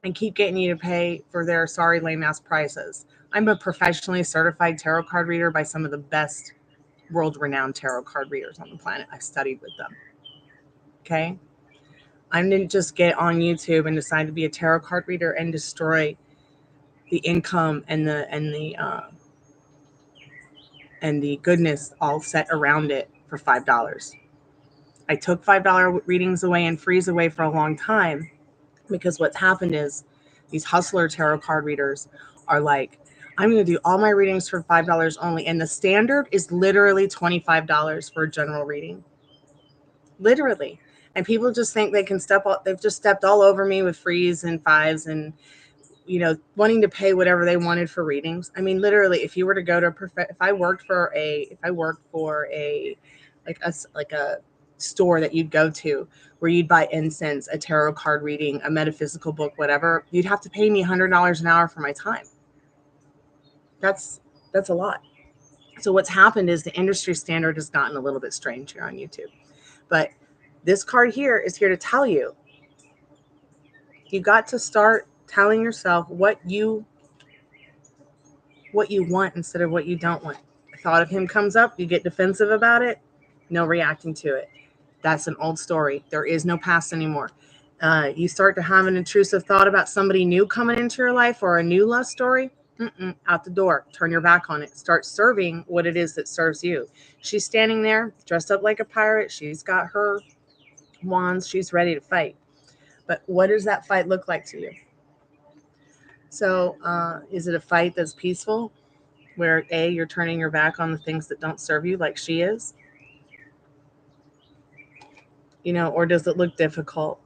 and keep getting you to pay for their sorry lame ass prices. I'm a professionally certified tarot card reader by some of the best world renowned tarot card readers on the planet. I studied with them. Okay. I didn't just get on YouTube and decide to be a tarot card reader and destroy the income and the goodness all set around it for $5. I took $5 readings away and freeze away for a long time because what's happened is these hustler tarot card readers are like, I'm going to do all my readings for $5 only. And the standard is literally $25 for a general reading. Literally. And people just think they can they've just stepped all over me with frees and fives and, wanting to pay whatever they wanted for readings. I mean, literally, if you were to go to if I worked for a store that you'd go to where you'd buy incense, a tarot card reading, a metaphysical book, whatever, you'd have to pay me $100 an hour for my time. That's a lot. So what's happened is the industry standard has gotten a little bit strange here on YouTube. But this card here is here to tell you, you got to start telling yourself what you want instead of what you don't want. The thought of him comes up, you get defensive about it, no reacting to it. That's an old story. There is no past anymore. You start to have an intrusive thought about somebody new coming into your life or a new love story, out the door. Turn your back on it. Start serving what it is that serves you. She's standing there dressed up like a pirate. She's got her wands. She's ready to fight. But what does that fight look like to you? So is it a fight that's peaceful where you're turning your back on the things that don't serve you like she is? Or does it look difficult?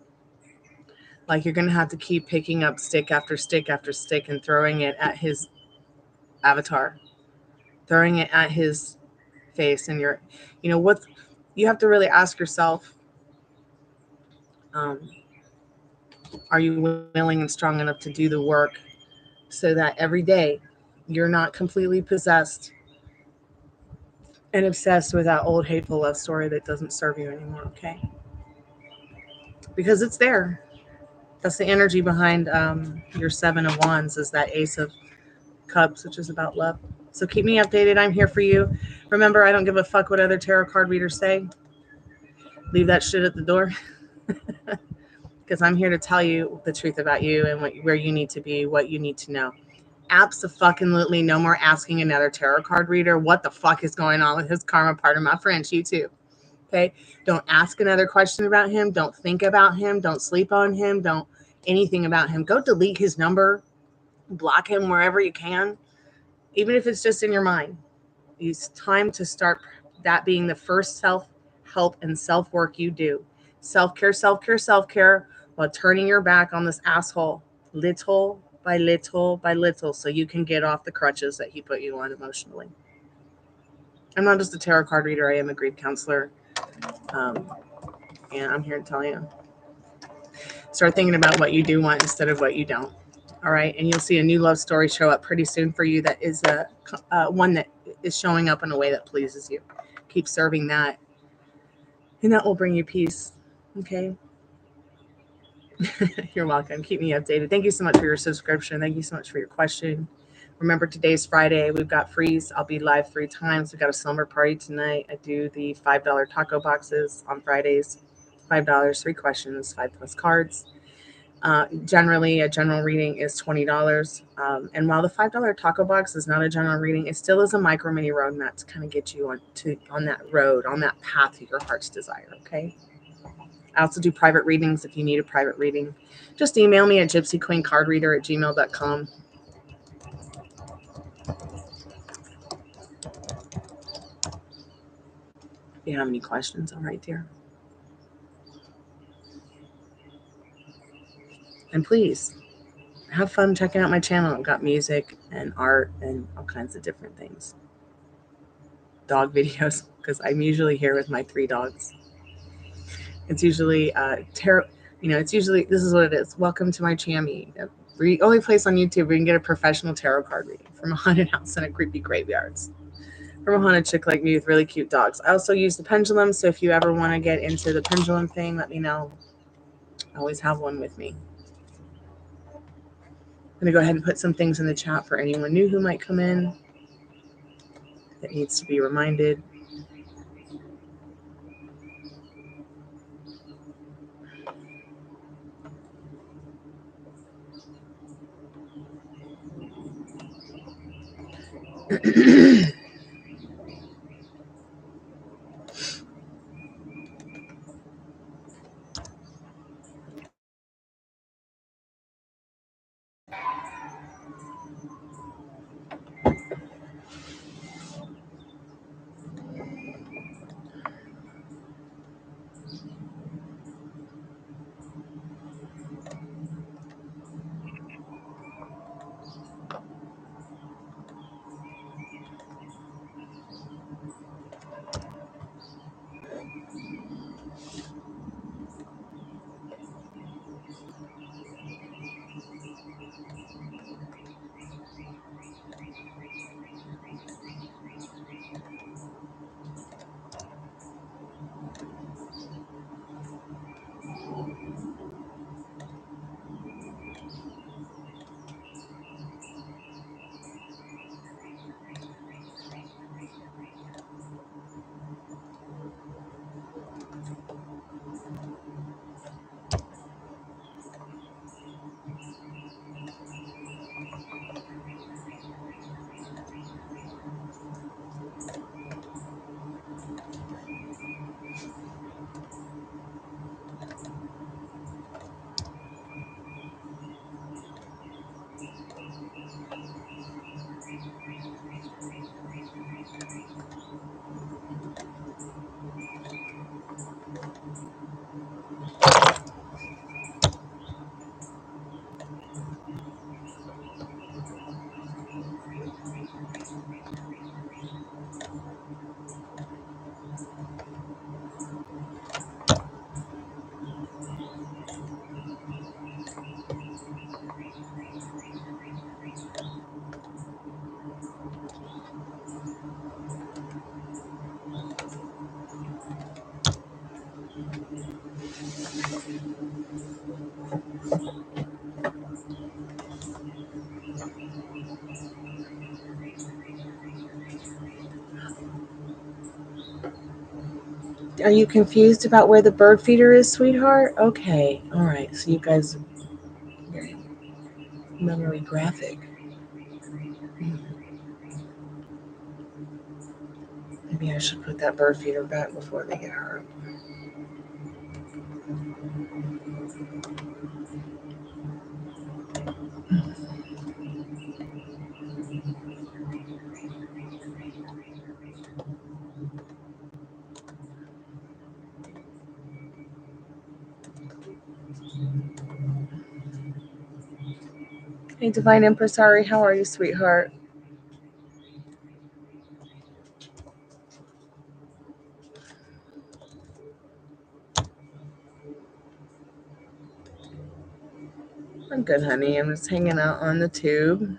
Like you're going to have to keep picking up stick after stick after stick and throwing it at his avatar, throwing it at his face. And what you have to really ask yourself, are you willing and strong enough to do the work so that every day you're not completely possessed and obsessed with that old hateful love story that doesn't serve you anymore, okay? Because it's there. That's the energy behind your Seven of Wands, is that Ace of Cups, which is about love. So keep me updated. I'm here for you. Remember, I don't give a fuck what other tarot card readers say. Leave that shit at the door. Because I'm here to tell you the truth about you and where you need to be, what you need to know. Abso-fucking-lutely no more asking another tarot card reader what the fuck is going on with his karma partner, my friend, you too. Okay? Don't ask another question about him. Don't think about him. Don't sleep on him. Don't anything about him. Go delete his number. Block him wherever you can, even if it's just in your mind. It's time to start that being the first self-help and self-work you do. Self-care, self-care, self-care, while turning your back on this asshole little by little by little so you can get off the crutches that he put you on emotionally. I'm not just a tarot card reader. I am a grief counselor. And I'm here to tell you. Start thinking about what you do want instead of what you don't. All right. And you'll see a new love story show up pretty soon for you that is one that is showing up in a way that pleases you. Keep serving that. And that will bring you peace. Okay. You're welcome. Keep me updated. Thank you so much for your subscription. Thank you so much for your question. Remember, today's Friday. We've got freeze. I'll be live 3 times. We've got a slumber party tonight. I do the $5 taco boxes on Fridays. $5, 3 questions, 5+ cards. Generally, a general reading is $20. And while the $5 taco box is not a general reading, it still is a micro mini roadmap to kind of get you on that road, on that path to your heart's desire. Okay. I also do private readings if you need a private reading. Just email me at gypsyqueencardreader@gmail.com. If you have any questions, I'm right there. And please have fun checking out my channel. I've got music and art and all kinds of different things. Dog videos, because I'm usually here with my 3 dogs. It's usually tarot. It's usually, this is what it is. Welcome to my chammy. The only place on YouTube where you can get a professional tarot card reading from a haunted house and a creepy graveyards. From a haunted chick like me with really cute dogs. I also use the pendulum, so if you ever want to get into the pendulum thing, let me know. I always have one with me. I'm going to go ahead and put some things in the chat for anyone new who might come in that needs to be reminded. Are you confused about where the bird feeder is, sweetheart? Okay, all right. So you guys, very memory graphic. Maybe I should put that bird feeder back before they get hurt. Hey, Divine Impresari, how are you, sweetheart? I'm good, honey. I'm just hanging out on the tube.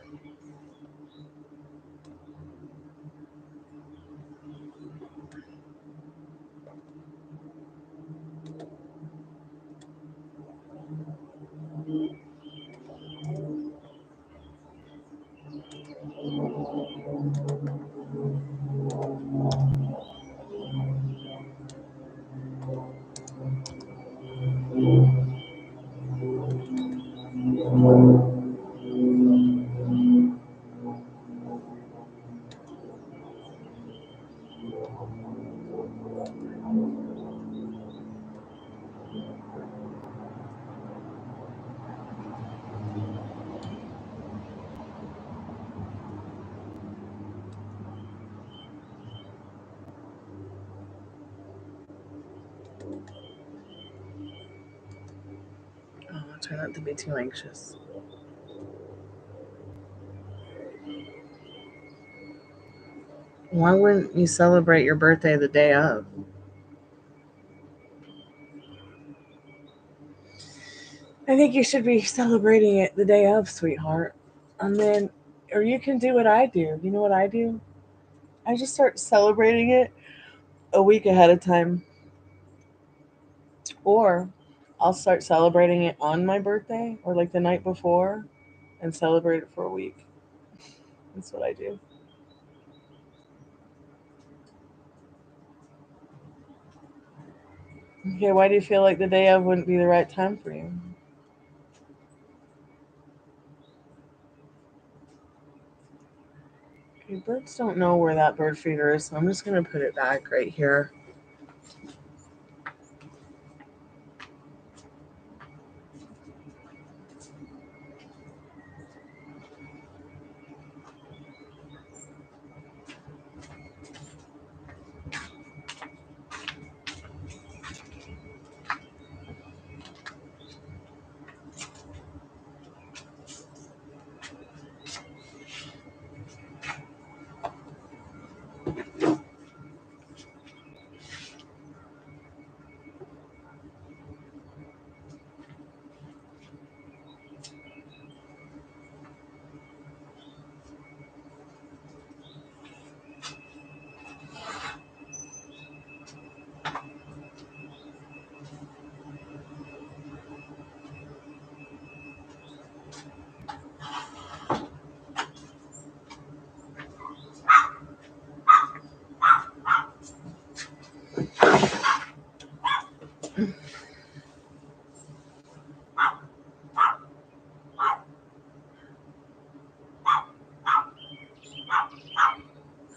I'll try not to be too anxious. Why wouldn't you celebrate your birthday the day of? I think you should be celebrating it the day of, sweetheart. And then, or you can do what I do. You know what I do? I just start celebrating it a week ahead of time. Or I'll start celebrating it on my birthday or like the night before and celebrate it for a week. That's what I do. Okay, why do you feel like the day of wouldn't be the right time for you? Okay, birds don't know where that bird feeder is, so I'm just going to put it back right here.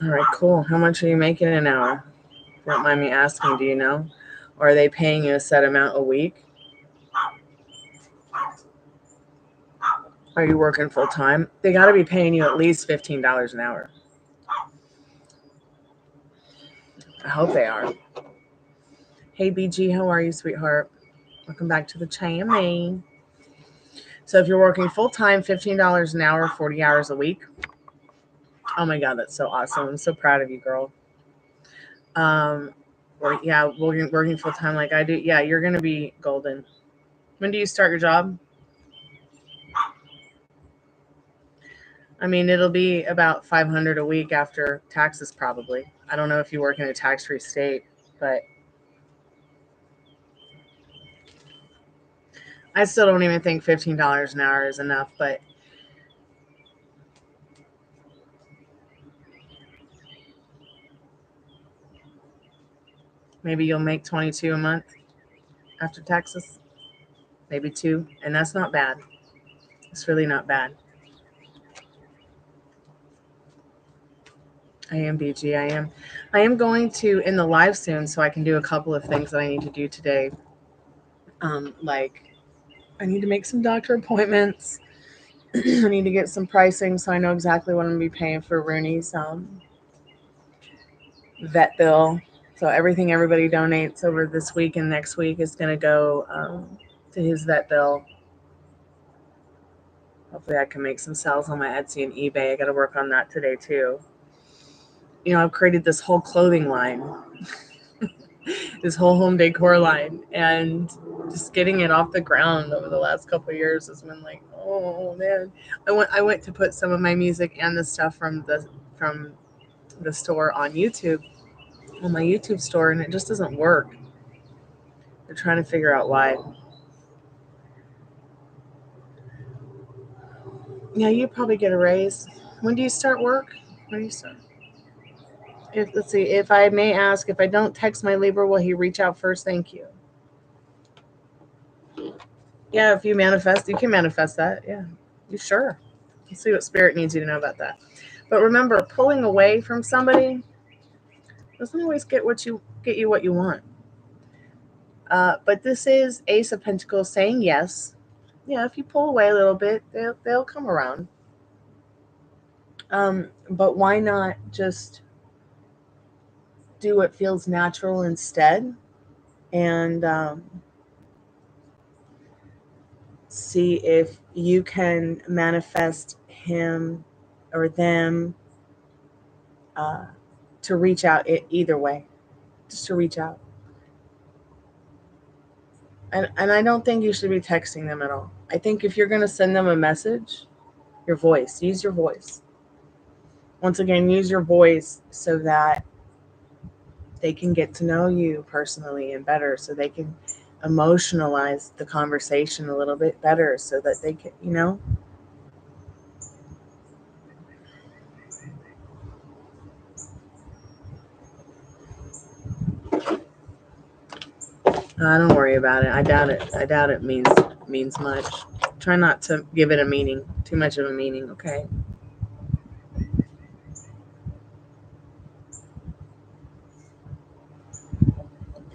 All right, cool. How much are you making an hour? Don't mind me asking, do you know? Or are they paying you a set amount a week? Are you working full time? They got to be paying you at least $15 an hour. I hope they are. Hey, BG, how are you, sweetheart? Welcome back to the channel. So if you're working full time, $15 an hour, 40 hours a week. Oh my God, that's so awesome. I'm so proud of you, girl. Or yeah, working full time like I do. Yeah, you're going to be golden. When do you start your job? I mean, it'll be about $500 a week after taxes, probably. I don't know if you work in a tax-free state, but I still don't even think $15 an hour is enough. But maybe you'll make 22 a month after taxes, maybe 2, and that's not bad. It's really not bad. I am BG. I am going to in the live soon, so I can do a couple of things that I need to do today. Like I need to make some doctor appointments. I need to get some pricing so I know exactly what I'm gonna be paying for Rooney's vet bill. So everything everybody donates over this week and next week is gonna go to his vet bill. Hopefully, I can make some sales on my Etsy and eBay. I got to work on that today too. You know, I've created this whole clothing line, this whole home decor line, and just getting it off the ground over the last couple of years has been like, oh man. I went to put some of my music and the stuff from the store on YouTube, on my YouTube store, and it just doesn't work. They're trying to figure out why. Yeah, you probably get a raise. When do you start work? When do you start? Let's see. If I may ask, if I don't text my Libra, will he reach out first? Thank you. Yeah, if you manifest, you can manifest that. Yeah, you sure. Let's see what spirit needs you to know about that. But remember, pulling away from somebody doesn't always get you what you want. But this is Ace of Pentacles saying yes. Yeah, if you pull away a little bit, they'll come around. But why not just do what feels natural instead? And see if you can manifest him or them uh, to reach out either way, just to reach out. And I don't think you should be texting them at all. I think if you're going to send them a message, your voice, use your voice. Once again, use your voice so that they can get to know you personally and better, so they can emotionalize the conversation a little bit better, so that they can, don't worry about it. I doubt it. I doubt it means much. Try not to give it a meaning, too much of a meaning, okay?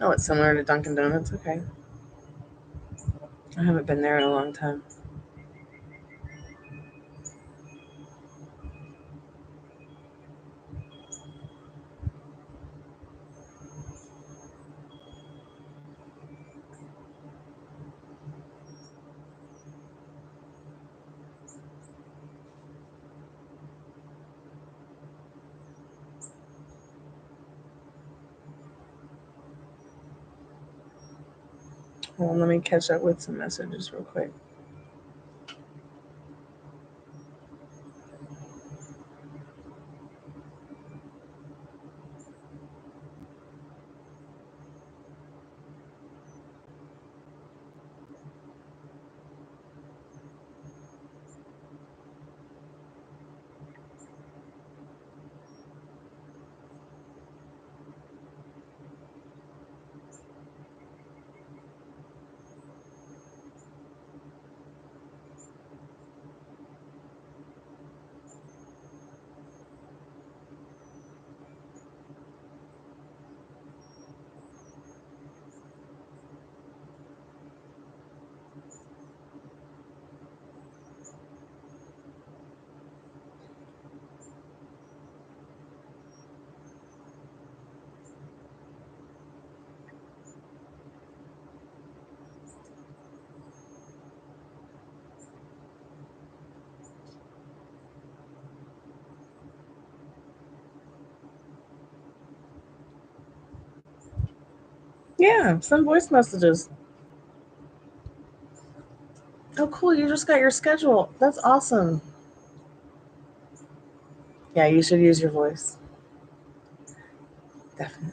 Oh, it's similar to Dunkin' Donuts. Okay. I haven't been there in a long time. Well, let me catch up with some messages real quick. Yeah, send voice messages. Oh, cool. You just got your schedule. That's awesome. Yeah, you should use your voice. Definitely.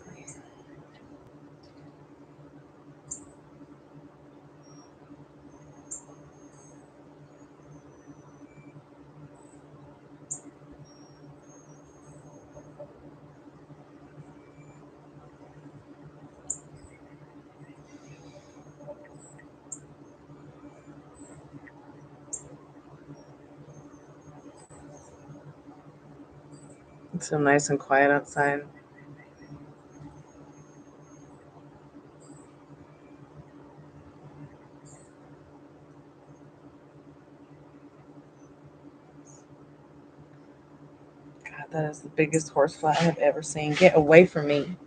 It's so nice and quiet outside. God, that is the biggest horsefly I have ever seen. Get away from me.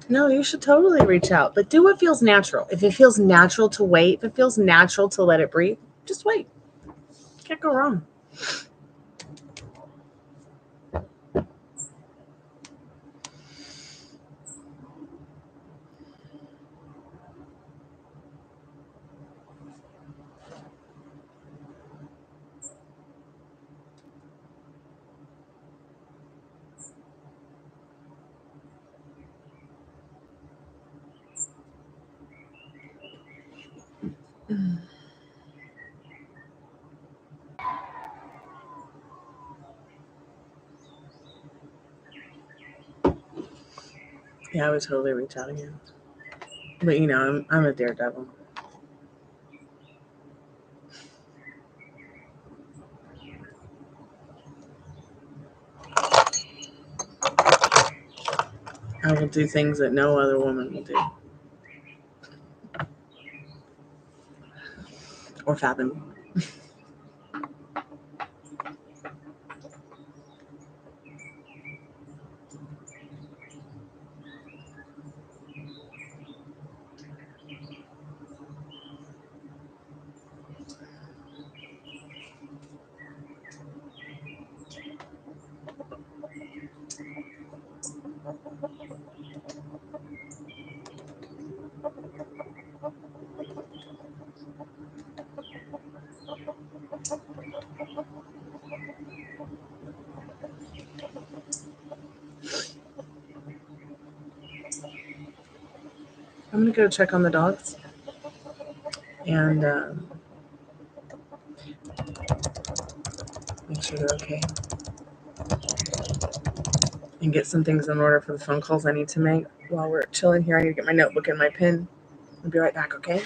No, you should totally reach out, but do what feels natural. If it feels natural to wait, if it feels natural to let it breathe, just wait. Can't go wrong. Yeah, I would totally reach out again. But you know, I'm a daredevil. I will do things that no other woman will do or fathom. I'm gonna go check on the dogs and make sure they're okay, and get some things in order for the phone calls I need to make while we're chilling here. I need to get my notebook and my pen. I'll be right back, okay?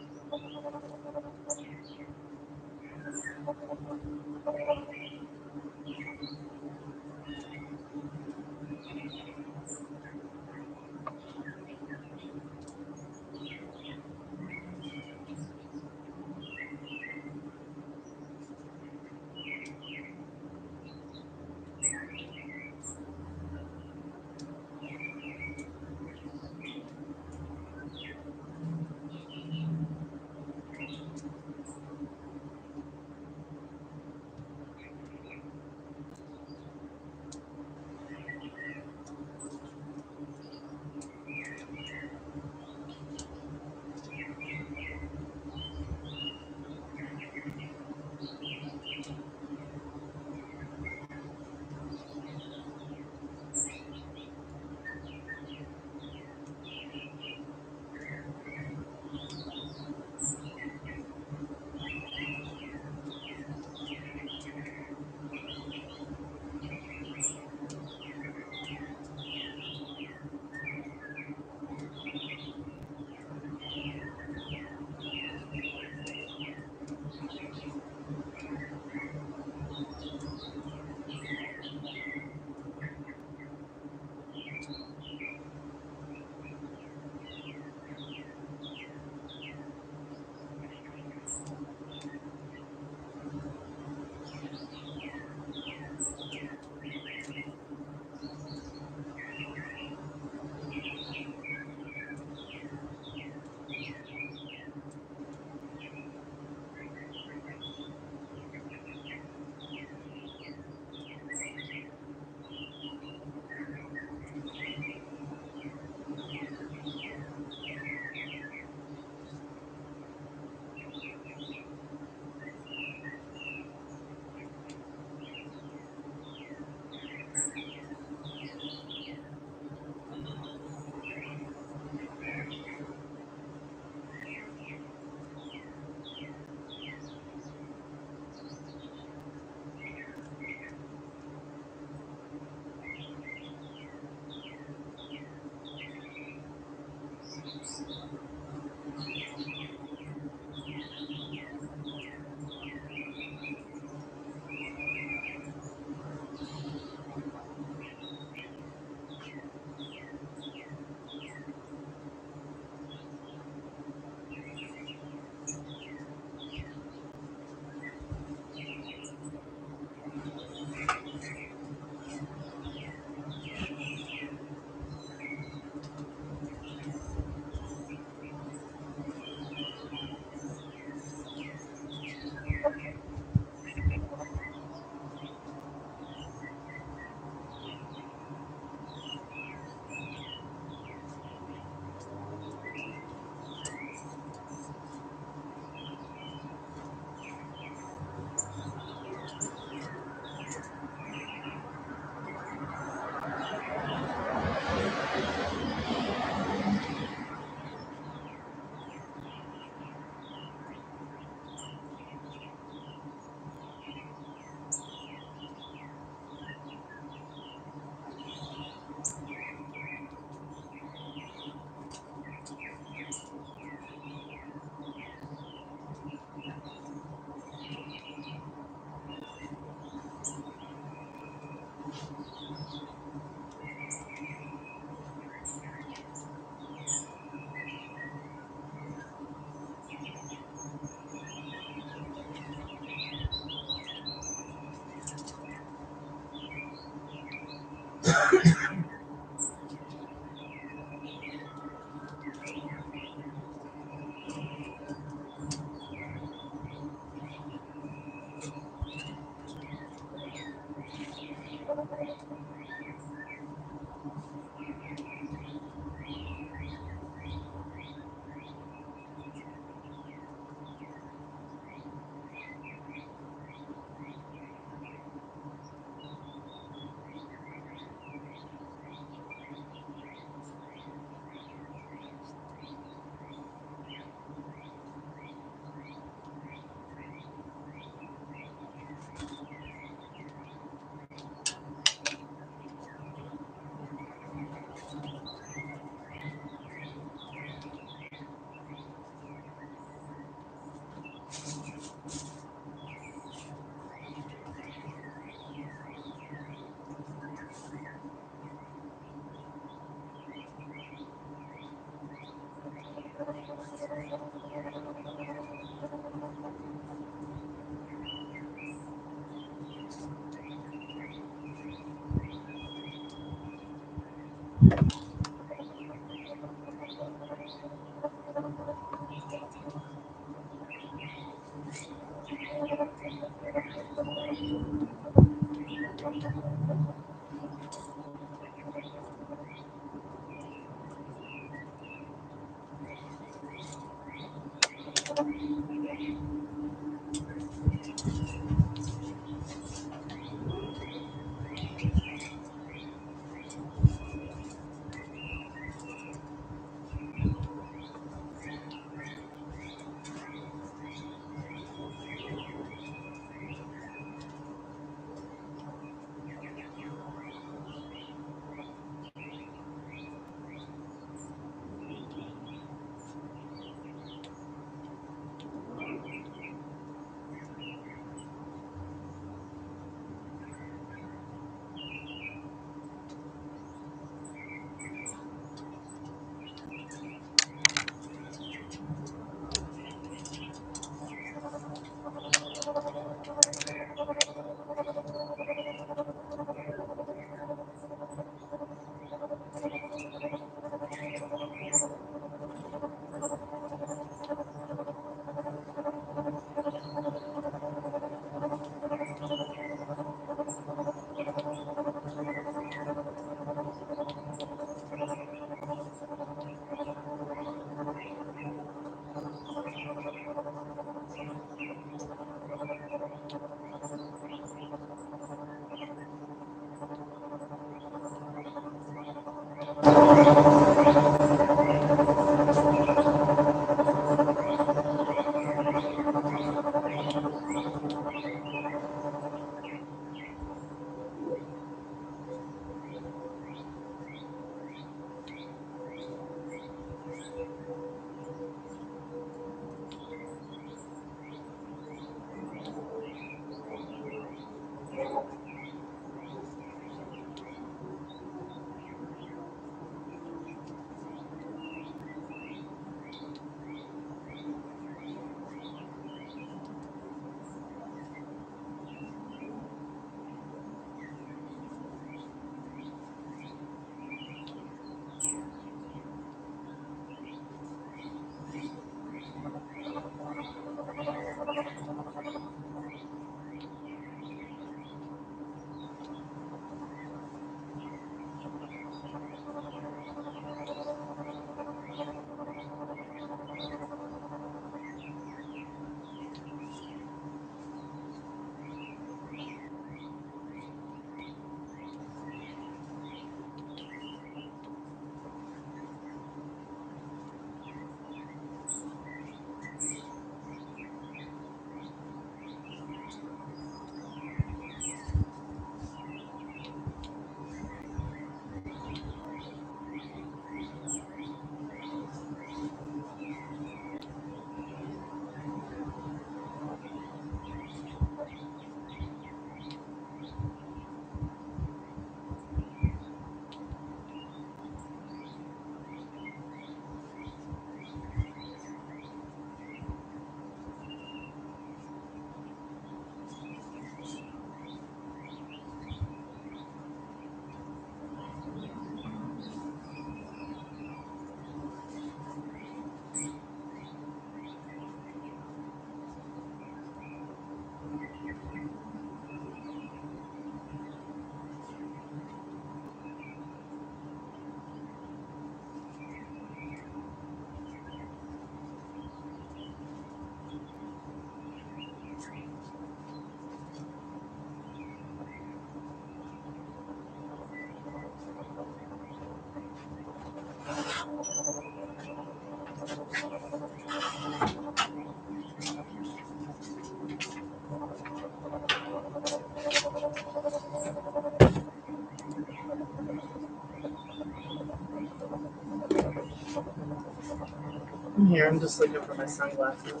Here, I'm just looking for my sunglasses.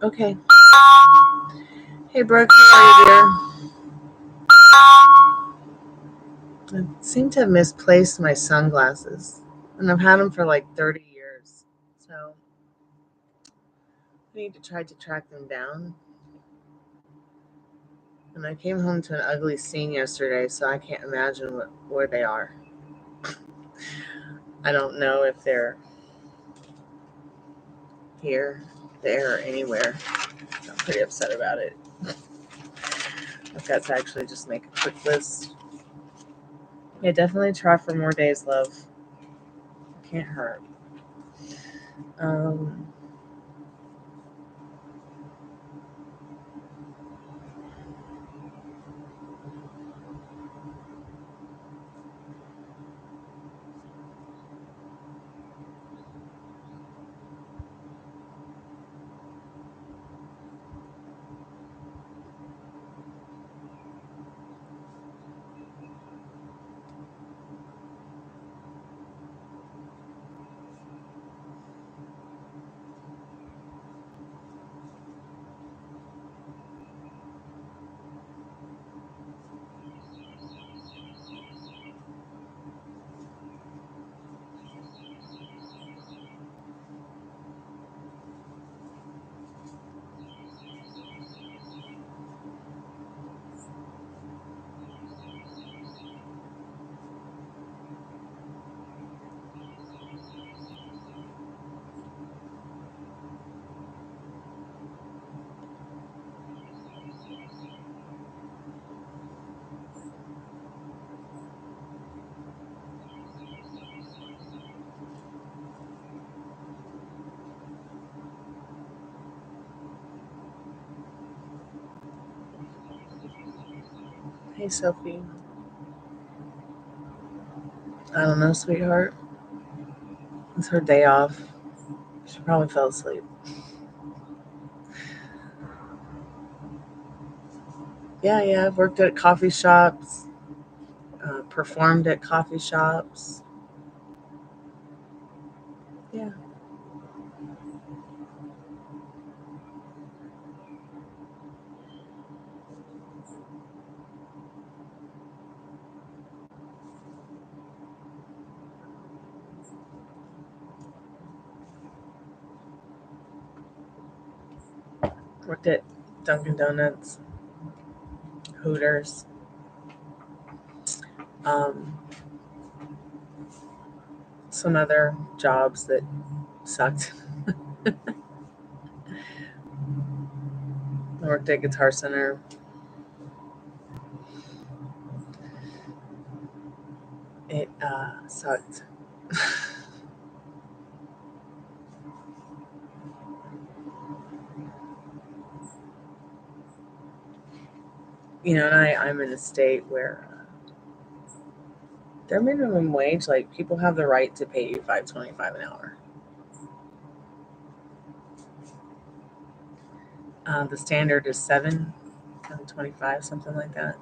Okay. Hey, Brooke, how are you, dear? I seem to have misplaced my sunglasses, and I've had them for like 30 years. So I need to try to track them down. And I came home to an ugly scene yesterday, so I can't imagine where they are. I don't know if they're here, there, or anywhere. I'm pretty upset about it. I've got to actually just make a quick list. Yeah, definitely try for more days, love. Can't hurt. Um, hey, Sophie. I don't know, sweetheart. It's her day off. She probably fell asleep. Yeah, I've worked at coffee shops, performed at coffee shops. Yeah, worked at Dunkin' Donuts, Hooters, um, some other jobs that sucked. I worked at Guitar Center. It sucked. And I'm in a state where their minimum wage, like people have the right to pay you $5.25 an hour. The standard is $7.25, something like that.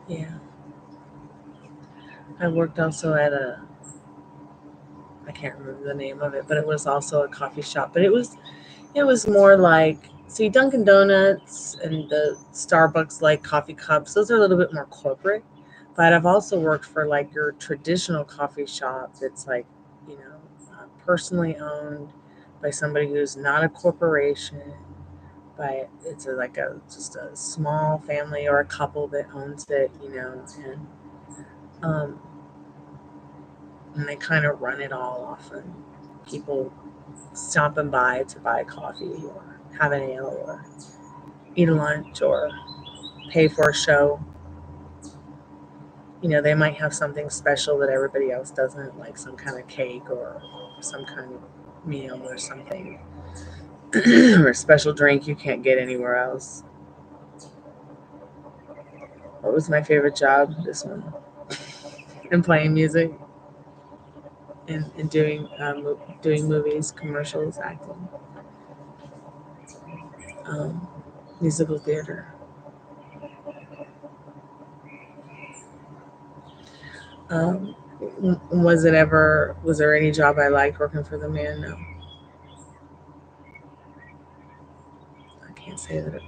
Yeah. I worked also at I can't remember the name of it, but it was also a coffee shop. But it was more like See, Dunkin' Donuts and the Starbucks like coffee cups, those are a little bit more corporate. But I've also worked for like your traditional coffee shop that's like, personally owned by somebody who's not a corporation, but it's just a small family or a couple that owns it, um, and they kind of run it all off, and people stopping by to buy coffee or have an ale or eat a lunch or pay for a show. They might have something special that everybody else doesn't, like some kind of cake or some kind of meal or something, or a special drink you can't get anywhere else. What was my favorite job? This one. And playing music and doing movies, commercials, acting, um, musical theater. Um, was there any job I liked working for the man? No. I can't say that.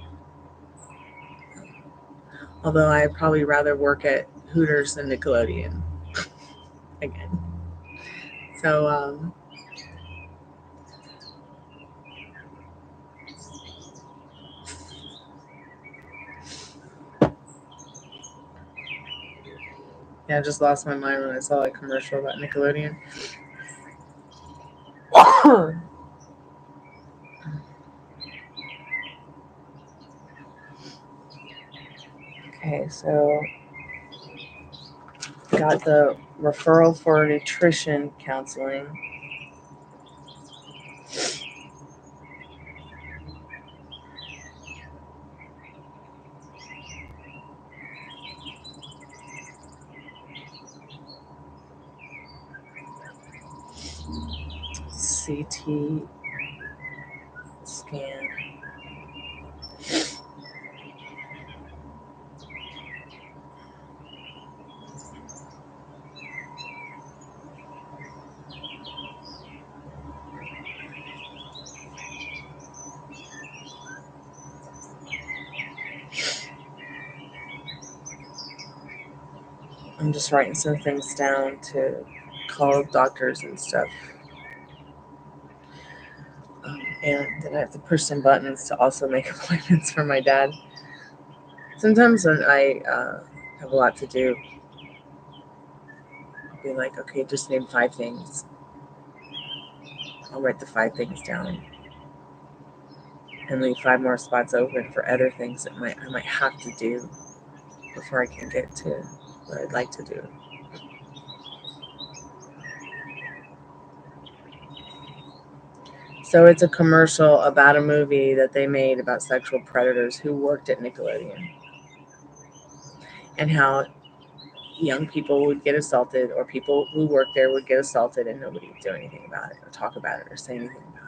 Although I'd probably rather work at Hooters than Nickelodeon again. So, yeah, I just lost my mind when I saw a commercial about Nickelodeon. Okay, so got the referral for nutrition counseling. CT scan. I'm just writing some things down to call doctors and stuff. And then I have to push some buttons to also make appointments for my dad. Sometimes when I have a lot to do, I'll be like, okay, just name 5 things. I'll write the 5 things down and leave 5 more spots open for other things that I might have to do before I can get to what I'd like to do. So it's a commercial about a movie that they made about sexual predators who worked at Nickelodeon, and how young people would get assaulted, or people who worked there would get assaulted, and nobody would do anything about it or talk about it or say anything about it.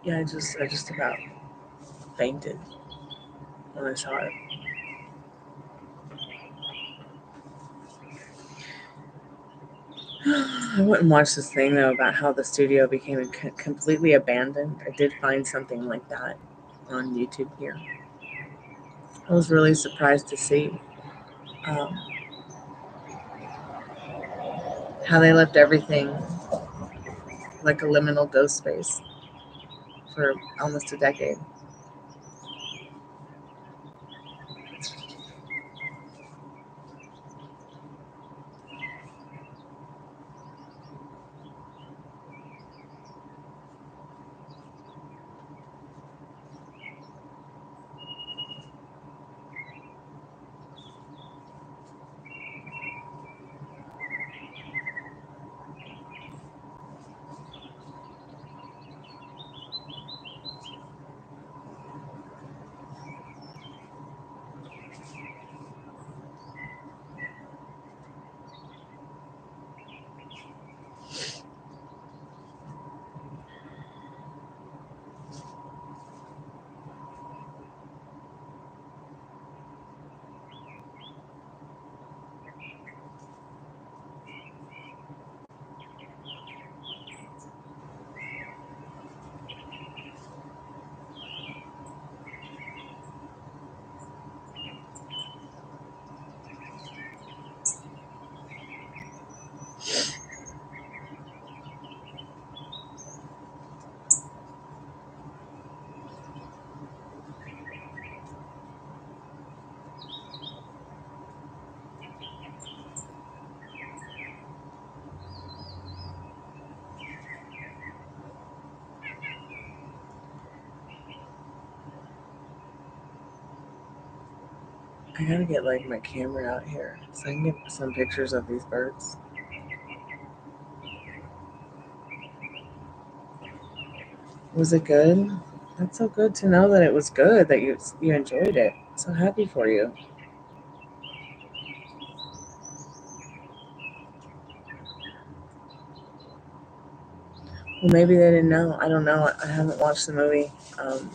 Yeah, I just about fainted when I saw it. I wouldn't watch this thing though about how the studio became completely abandoned. I did find something like that on YouTube here. I was really surprised to see um, how they left everything like a liminal ghost space for almost a decade. I gotta get like my camera out here so I can get some pictures of these birds. Was it good? That's so good to know that it was good, that you enjoyed it. So happy for you. Well, maybe they didn't know. I don't know. I haven't watched the movie. Um,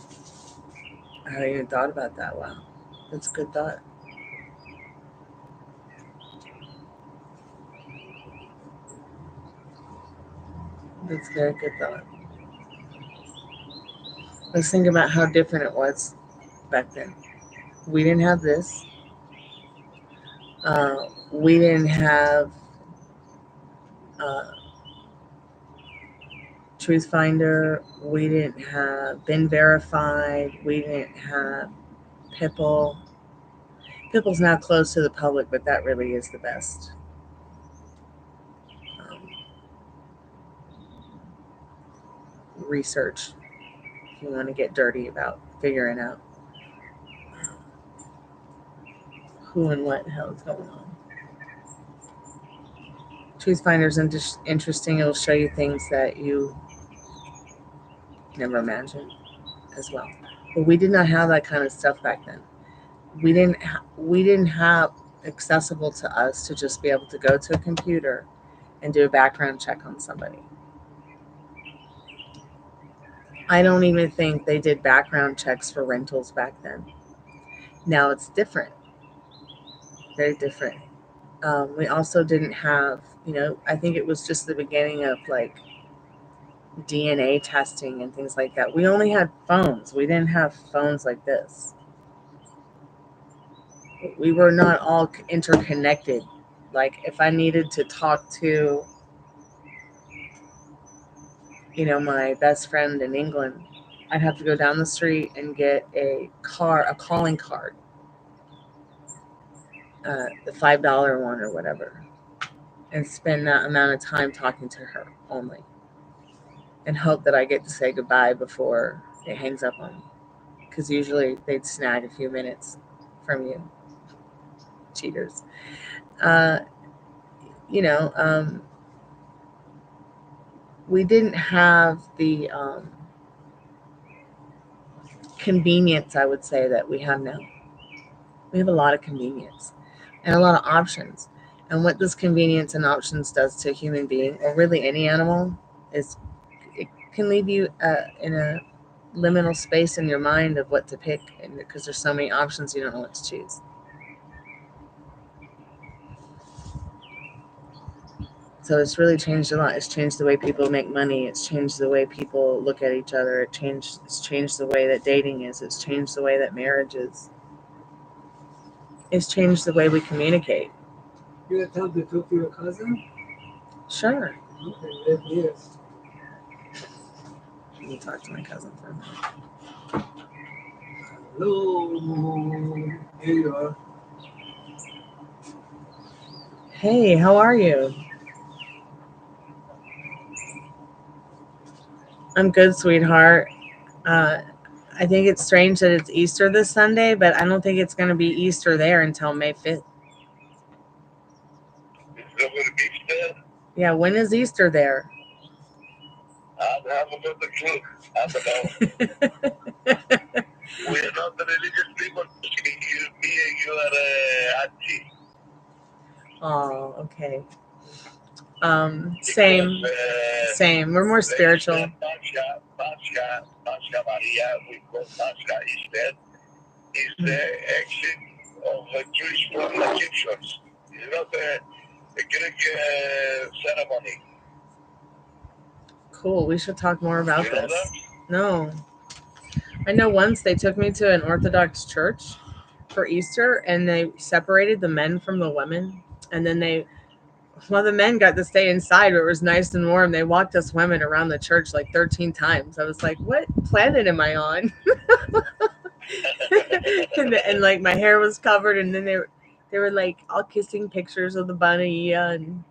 I haven't even thought about that. Wow, that's a good thought. That's a very good thought. Let's think about how different it was back then. We didn't have this. Uh, we didn't have uh, Truth Finder. We didn't have Been Verified. We didn't have Pipple. Pipple's now closed to the public, but that really is the best. Um, Research if you want to get dirty about figuring out who and what the hell is going on. Truth Finder's interesting. It'll show you things that you never imagined as well. But we did not have that kind of stuff back then. We didn't have accessible to us to just be able to go to a computer and do a background check on somebody. I don't even think they did background checks for rentals back then. Now it's different, very different. We also didn't have, I think it was just the beginning of like DNA testing and things like that. We only had phones. We didn't have phones like this. We were not all interconnected. Like if I needed to talk to, my best friend in England, I'd have to go down the street and get a calling card, the $5 one or whatever, and spend that amount of time talking to her only, and hope that I get to say goodbye before it hangs up on me. Because usually they'd snag a few minutes from you, cheaters. Uh, you know, um, we didn't have the convenience, I would say, that we have now. We have a lot of convenience and a lot of options. And what this convenience and options does to a human being, or really any animal, is it can leave you in a liminal space in your mind of what to pick, and because there's so many options, you don't know what to choose. So it's really changed a lot. It's changed the way people make money. It's changed the way people look at each other. It's changed the way that dating is. It's changed the way that marriage is. It's changed the way we communicate. You had time to talk to your cousin? Sure. Okay, yes. Let me talk to my cousin for a minute. Hello. Here you are. Hey, how are you? I'm good, sweetheart. I think it's strange that it's Easter this Sunday, but I don't think it's going to be Easter there until May 5th. It's not going to be there. Yeah, when is Easter there? I haven't got the clue. I don't know. We are not the religious people. Me and you are auntie. Oh, okay. Same. Same. We're more spiritual. Pascha Maria, we call Pascha instead, is the exit of the Jewish from the Egyptians. It's not a Greek ceremony. Cool. We should talk more about You know this. that? No. I know once they took me to an Orthodox church for Easter, and they separated the men from the women, and then the men got to stay inside where it was nice and warm. They walked us women around the church like 13 times. I was like, what planet am I on? and like my hair was covered, and then they were like all kissing pictures of the Banaya, and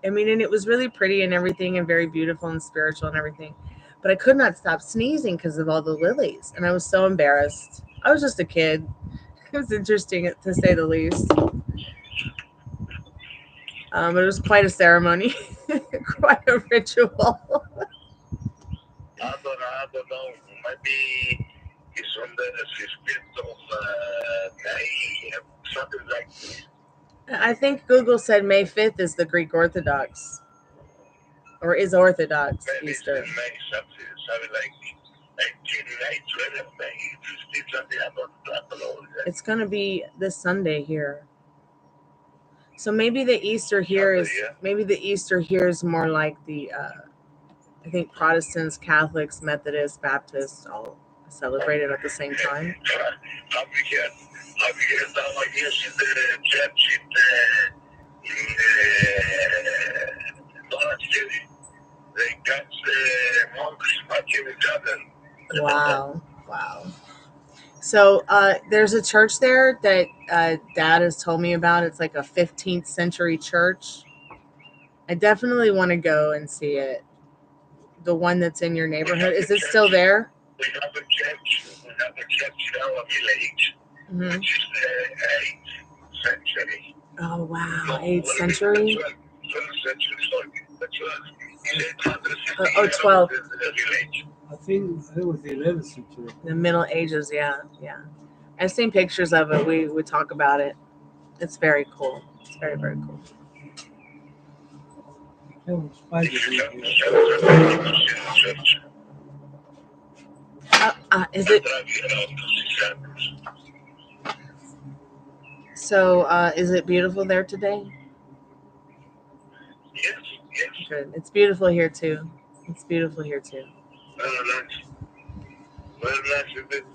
and it was really pretty and everything, and very beautiful and spiritual and everything. But I could not stop sneezing because of all the lilies, and I was so embarrassed. I was just a kid. It was interesting to say the least. It was quite a ceremony, quite a ritual. I don't know. Maybe it's on the 15th of May, something like this. I think Google said May 5th is the Greek Orthodox, or is Orthodox Maybe Easter. it's in May, something like 18 May, 20 May, 15, something. I don't know. It's going to be this Sunday here. So maybe the Easter here is more like the I think Protestants, Catholics, Methodists, Baptists all celebrate it at the same time. Have you heard nowadays in the church in North City? They got the monks fucking each other. Wow. So there's a church there that Dad has told me about. It's like a 15th century church. I definitely want to go and see it. The one that's in your neighborhood. Is it still there? We have a church in our village, Mm-hmm. which is the 8th century. Oh, wow. 8th century? 12th century, sorry. The 12th. Oh, 12th. I think it was the 11th century. The Middle Ages, yeah. I've seen pictures of it. We would talk about it. It's very cool. It's very, very cool. There was spiders in here. Is it? So, is it beautiful there today? Yes. Good. It's beautiful here too. Very nice, isn't it?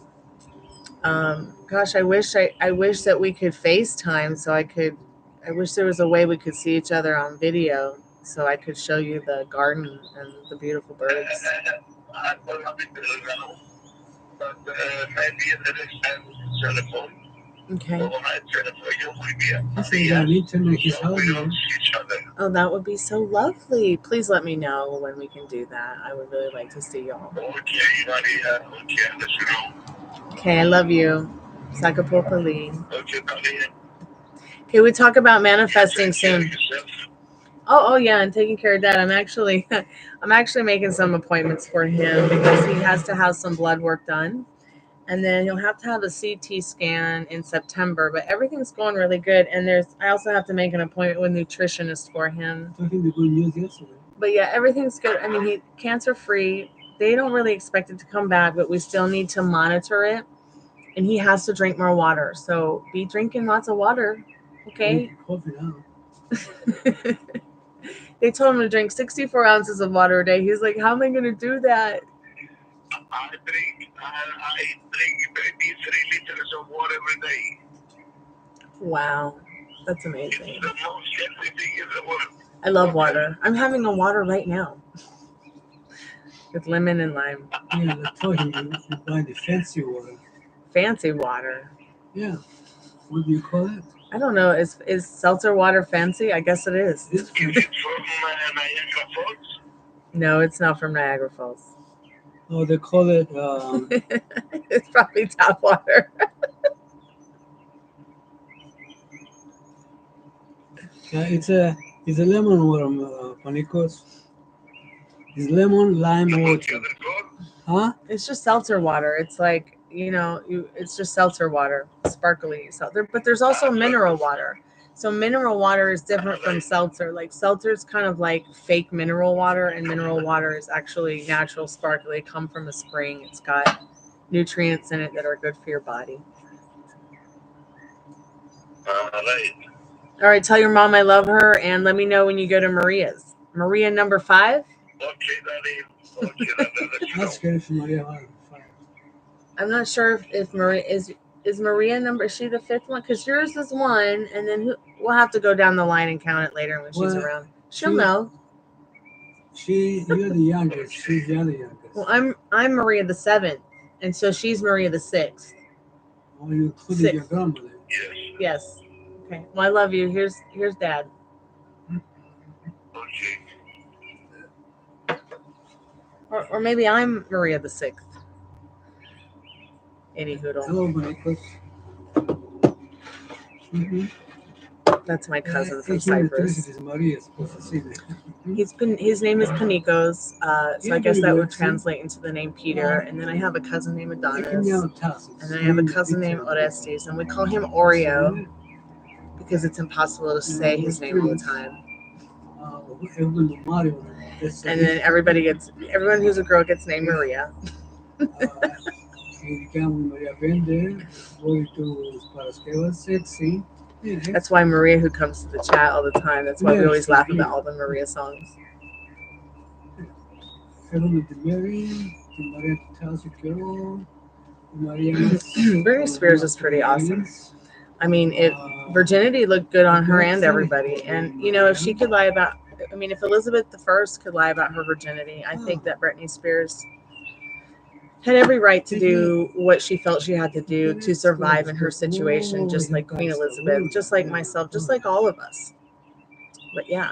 Gosh, I wish that we could FaceTime so I wish there was a way we could see each other on video so I could show you the garden and the beautiful birds. I don't have it now, but maybe in the next time telephone. Okay. Or my telephone, you will be able to This see is an us. internet his So house, we don't man. see each other. Oh, that would be so lovely. Please let me know when we can do that. I would really like to see y'all. Okay, Maria. Okay, let you know. Okay, I love you. Sakapopali. Okay, Maria. Okay, we talk about manifesting Take care of soon. yourself. Oh yeah, and taking care of Dad. I'm actually making some appointments for him because he has to have some blood work done, and then he'll have to have a CT scan in September. But everything's going really good, and I also have to make an appointment with a nutritionist for him. Talking the good news yesterday. But yeah, everything's good. I mean, he's cancer free. They don't really expect it to come back, but we still need to monitor it, and he has to drink more water. So be drinking lots of water, okay? Coffee now. They told him to drink 64 ounces of water a day. He's like, how am I going to do that? I drink maybe 3 liters of water every day. Wow. That's It's amazing. the most healthy thing in the world. I love water. I'm having a water right now with lemon and lime. Yeah, I told him you buy the fancy water. Fancy water. Yeah. What do you call it? I don't know. Is seltzer water fancy? I guess it is. It's Is it from Niagara Falls? No, it's not from Niagara Falls. oh, they call it It's probably tap water. it's a lemon water, Panicos. It's lemon lime What's the water. other called? Huh? It's just seltzer water. It's like, it's just seltzer water, sparkly seltzer. But there's also mineral water. So mineral water is different from seltzer. Like seltzer is kind of like fake mineral water, and mineral water is actually natural, sparkly. It come from a spring. It's got nutrients in it that are good for your body. Right. All right, tell your mom I love her, and let me know when you go to Maria's. Maria number 5. Okay, Daddy. Okay, Daddy. That's good for Maria. I'm not sure if Maria is Maria number. Is she the 5th one? Because yours is 1, and then we'll have to go down the line and count it later when she's Well, around. She'll know. You're the youngest. She's the other youngest. Well, I'm Maria the 7th, and so she's Maria the 6th. Oh, you included your 6th. grandmother. Yes. Yes. Okay. Well, I love you. Here's Dad. Okay. Or maybe I'm Maria the 6th. Any hoodle. Hello, Panicos. That's my cousin from Έχει μετρήσει Cyprus. τις Μαρίες, πόσες είναι. His name is Panikos, so I guess that would Yeah. translate into the name Peter. And then I have a cousin named Έχει Adonis, μια τάση. and then I have a cousin named Orestes, and we call him Oreo because it's impossible to say his name all the time. Έχουν το Μάριο. And then everyone who's a girl gets named Maria. Η δικιά μου η Μαρία Πέντε, όλοι τους Παρασκευάς, έτσι. That's why Maria, who comes to the chat all the time, that's why we always laugh about all the Maria songs. Έχουμε τη Μέρη, τη Μαρία Τάσου και εγώ, τη Μαρία Britney Spears is pretty awesome. I mean, virginity looked good on her and everybody. And, you know, if she could lie about, I mean, if Elizabeth I could lie about her virginity, I think that Britney Spears had every right to do what she felt she had to do to survive in her situation, just like Queen Elizabeth, just like myself, just like all of us. But yeah.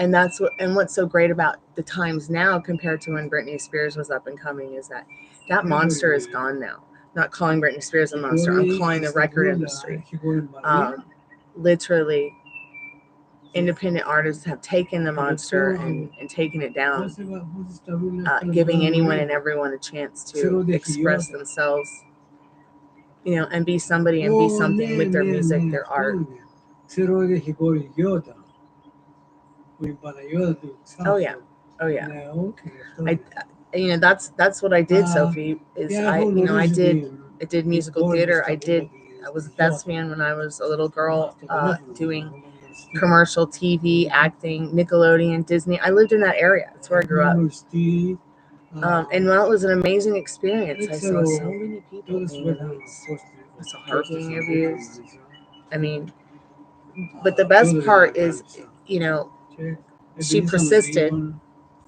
And what's so great about the times now compared to when Britney Spears was up and coming is that monster is gone now. Not calling Britney Spears a monster, I'm calling the record industry. Literally, independent artists have taken the monster and taken it down, giving anyone and everyone a chance to express themselves, you know, and be somebody and be something with their music, their art. Oh yeah. You know, that's what I did, Sophie. Is I did musical theater. I was a thespian when I was a little girl, doing commercial TV, acting, Nickelodeon, Disney. I lived in that area. That's where I grew up. And while it was an amazing experience, I saw so many people being abused. I saw her being abused. I mean, but the best part is, you know, she persisted,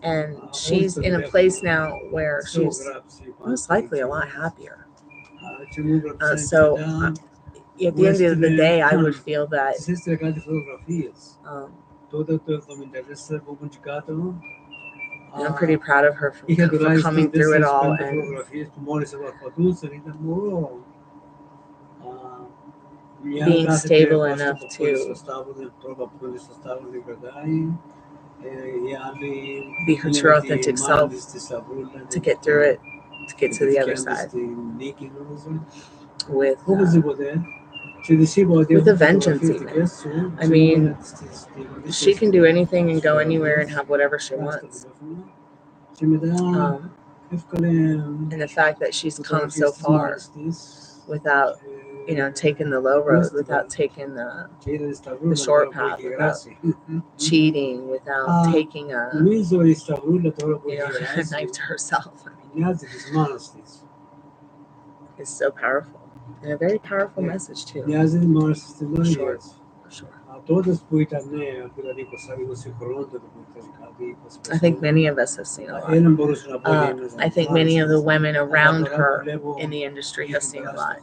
and she's in a place now where she's most likely a lot happier. So at the end of the day, I would feel that I'm pretty proud of her for coming through it all and being stable enough to be her true authentic self, to get through it, to get to the other side with a vengeance even. I mean, she can do anything and go anywhere and have whatever she wants. And the fact that she's come so far without, you know, taking the low road, without taking the short path, without cheating, without taking a knife to herself. It's so powerful. And a very powerful message too. For sure. I think many of us have seen a lot. I think many of the women around her in the industry have seen a lot.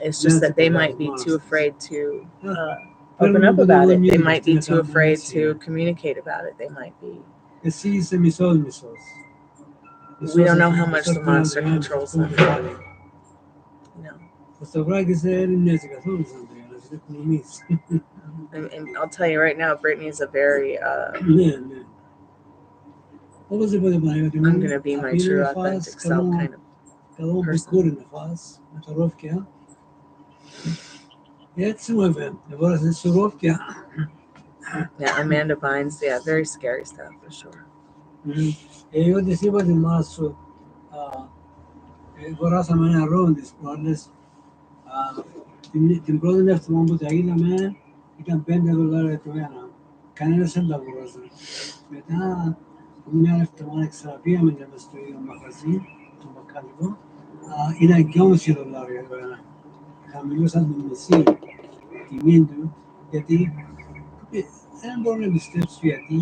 It's just that they might be too afraid to open up about it. They might be too afraid to communicate about it. They might be. We don't know how much the monster controls them. No. And I'll tell you right now, Britney is a very I'm gonna be my true authentic self kind of person. Yeah, Amanda Bynes, yeah, very scary stuff for sure. Αγοράσαμε ένα ρόλο της προάλλες. Την πρώτη νεύτημα που τα είδαμε ήταν $5 το ένα. Κανένας δεν τα αγοράζει. Μετά μια νεύτημα εξαπήγαμε μες στο ίδιο μαγαζί, το μπακάλικο, ήταν $2,5 το ένα. Χαμηλώσαν το μισή τιμή του, γιατί δεν μπορώ να πιστέψω γιατί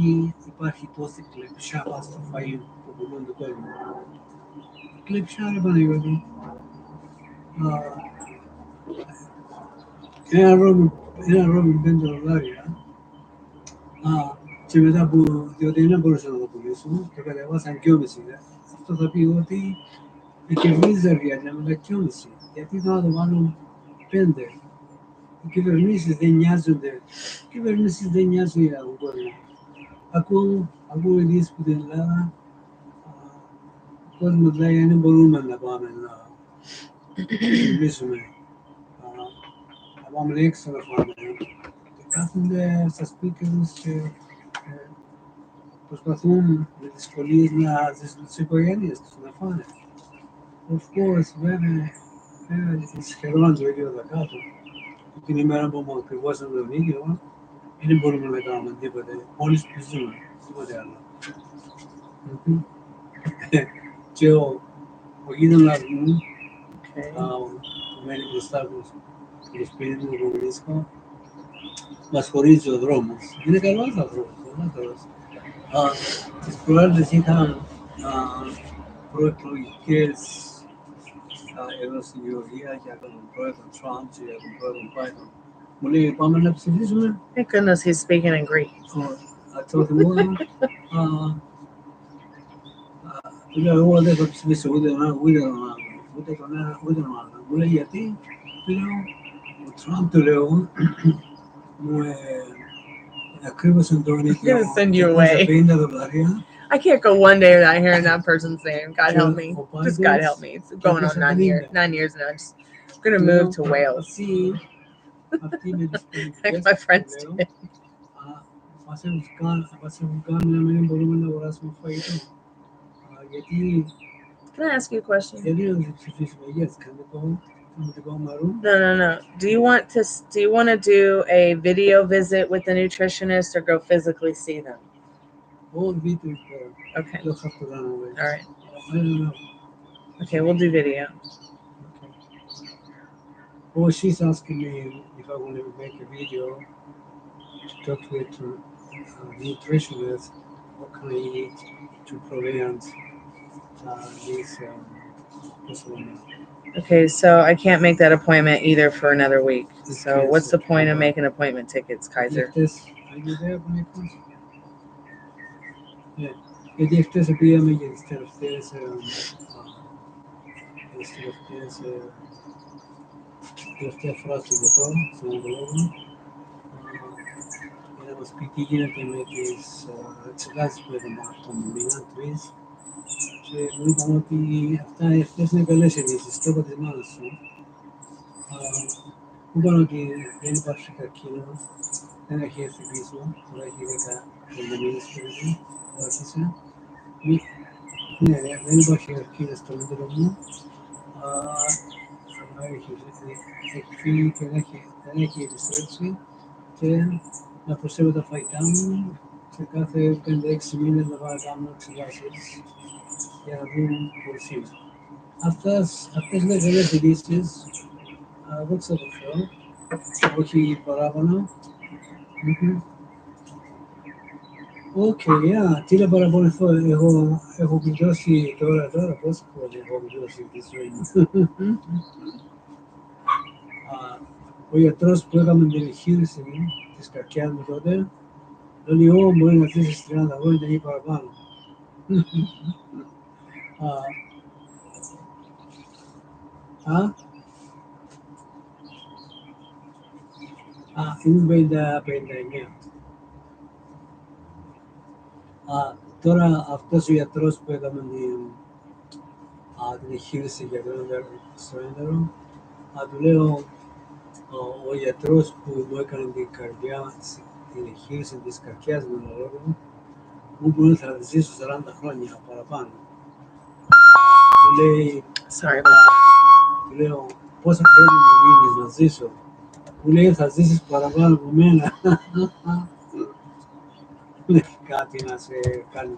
υπάρχει τόση κλεψιά πάνω στο φαΐ που πουλούν το κόσμο. Κλεψιά ρε Παναγιώτη. Ένα ρόμι $5. Και μετά που, διότι δεν μπορούσα να το πουλήσω, το κατεβάσαν $2,5. Αυτό θα πει ότι Η κερδίζαρια για μετακίνηση. Γιατί θα το βάλουν 5. Οι κυβερνήσεις δεν νοιάζονται. Οι κυβερνήσεις δεν νοιάζονται για τον κόσμο. Ακούω ειδήσεις που την Ελλάδα, ο κόσμος λέει δεν μπορούμε να πάμε να κερδίσουμε. Να πάμε έξω να φάμε. Και κάθονται στα σπίτια τους και προσπαθούν με δυσκολίες να ζήσουν τις οικογένειες τους, να φάνε. Of course, βέβαια, σχεδόν το ίδιο θα κάτω. Την ημέρα που μου ακριβώσαν τον ίδιο, δεν μπορούμε να κάνουμε τίποτε. Όλοι σπιζούμε, τίποτε άλλο. Και ο γείτονας μου, που μένει μπροστά από το σπίτι του που βρίσκω, μας χωρίζει ο δρόμος. Είναι καλός άνθρωπος, πολύ καλός. Τις προάλλες είχαν προεκλογικές εδώ στη Γεωργία για τον πρόεδρο Τραμπ και για τον πρόεδρο Biden. Μου λέει πάμε να ψηφίσουμε. Thank goodness he's speaking in Greek. I told him, του λέω εγώ δεν θα ψηφίσω ούτε τον άλλο, ούτε τον άλλο. Μου λέει γιατί, του λέω, ο Τραμπ του λέω, μου ακρίβωσε το νοικιό $50. I can't go one day without hearing that person's name. God help me. Just God help me. It's going on 9 years now. I'm just going to move to Wales. Like my friends did. Can I ask you a question? No. Do you want to do a video visit with the nutritionist or go physically see them? Okay. All right. Okay, we'll do video. Oh, she's asking me if I want to make a video to talk with nutritionist. What can I eat to prevent this problem? Okay, so I can't make that appointment either for another week. So what's the point of making appointment tickets, Kaiser? Are you there when it comes? Yeah. If there's a BM instead of this, frase de todo, segundo luego. Είδαμε σπίτι γίνεται με τις τσιγάσεις που έκανα τον μήνα, 3. Και μου είπαν ότι αυτές είναι καλές ειδήσεις, το είπα της μάνας σου. Μου είπαν ότι δεν υπάρχει καρκίνο, δεν έχει έρθει πίσω, τώρα έχει 15 μήνες περίπου, άρχισε. Ναι, δεν υπάρχει καρκίνο στο έντρο μου. Έχει φύγει και δεν έχει επιστρέψει και να προσέχω τα φαγητά μου και κάθε 5-6 μήνες να κάνω εξετάσεις για να δουν πώς είναι. Αυτές είναι καλές ειδήσεις, δόξα τω Θεώ, όχι παράπονα. Οκ, τι να παραπονεθώ, έχω πληρώσει τώρα, πόσα χρόνια έχω πληρώσει τη ζωή μου. Ο γιατρός που έκαμε την εγχείρηση της καρκιάς μου τότε, λέει, μπορεί να ζήσεις 30 χρόνια ή παραπάνω. Είμαι 59. Τώρα αυτός ο γιατρός που έκαμε την εγχείρηση για στο έντερο, του λέω, ο γιατρός που μου έκανε την καρδιά, την εγχείρηση της καρδιάς μου, μου μπορεί να ζήσω 40 χρόνια παραπάνω. Του λέει, του λέω, πόσα χρόνια μου μείνεις να ζήσω. Μου λέει, θα ζήσεις παραπάνω από μένα. Κάτι να σε κάνει,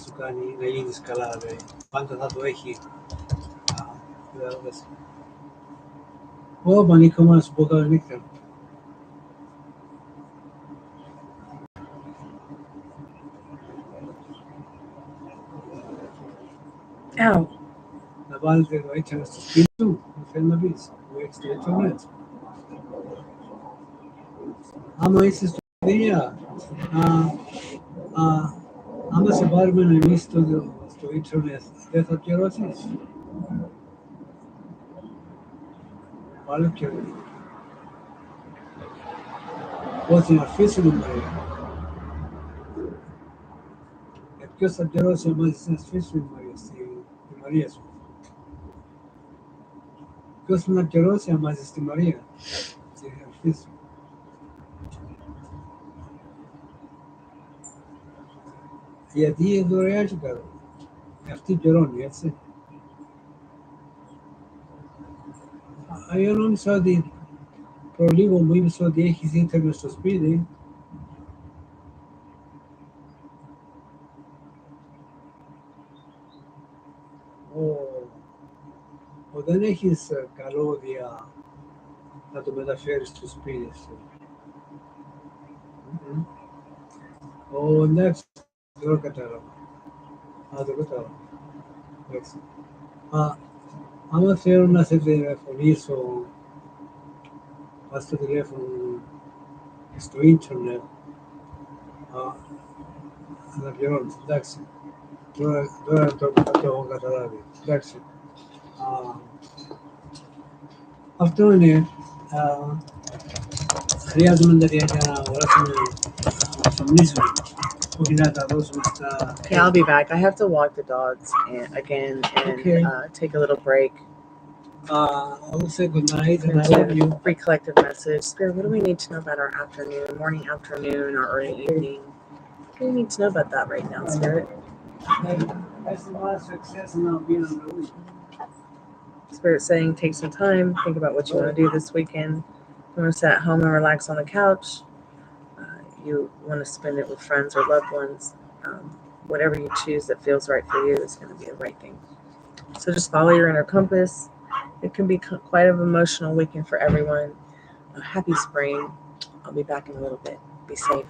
σου κάνει να γίνεις καλά, λέει. Πάντα θα το έχει. Πανίκομαι να σου πω καλή νύχτα. Ow. Να βάλετε το έτσι στο σπίτι σου, μου θέλει να πεις, που έχεις το ίντερνετ. Άμα είσαι στο Ινδία, άμα σε πάρουμε εμείς στο ίντερνετ, δεν θα πληρώσεις. Olha que fosse uma ficha do Maria. É porque essa gerosa é mais uma ficha do Maria, de Maria. Porque essa na gerosa é mais de Maria, de ficha. E a dia do reage, cara. É a geroni, essa. Aí eu não só de proligo muito só de que se ter nos hospídeis. O danekis kalodia na domena feres dos pires. O next dorkataro. Dorkataro. Next. Ama ser una serie de telefonis hasta telefono sto internet. Na pion, dax. Dora to katarabi. Dax. Afternoon, Riyaz Mandaria from Nisri. Yeah, I'll be back. I have to walk the dogs again and Okay. Take a little break. I will say good night and I love you. Free collective message. Spirit, what do we need to know about our afternoon, morning, afternoon, or early evening? What do we need to know about that right now, Spirit? That's a lot of success and I'll be on the week. Spirit saying, take some time, think about what you want to do this weekend. You want to sit at home and relax on the couch. You want to spend it with friends or loved ones. Whatever you choose that feels right for you is going to be the right thing. So just follow your inner compass. It can be quite an emotional weekend for everyone. Happy spring. I'll be back in a little bit. Be safe.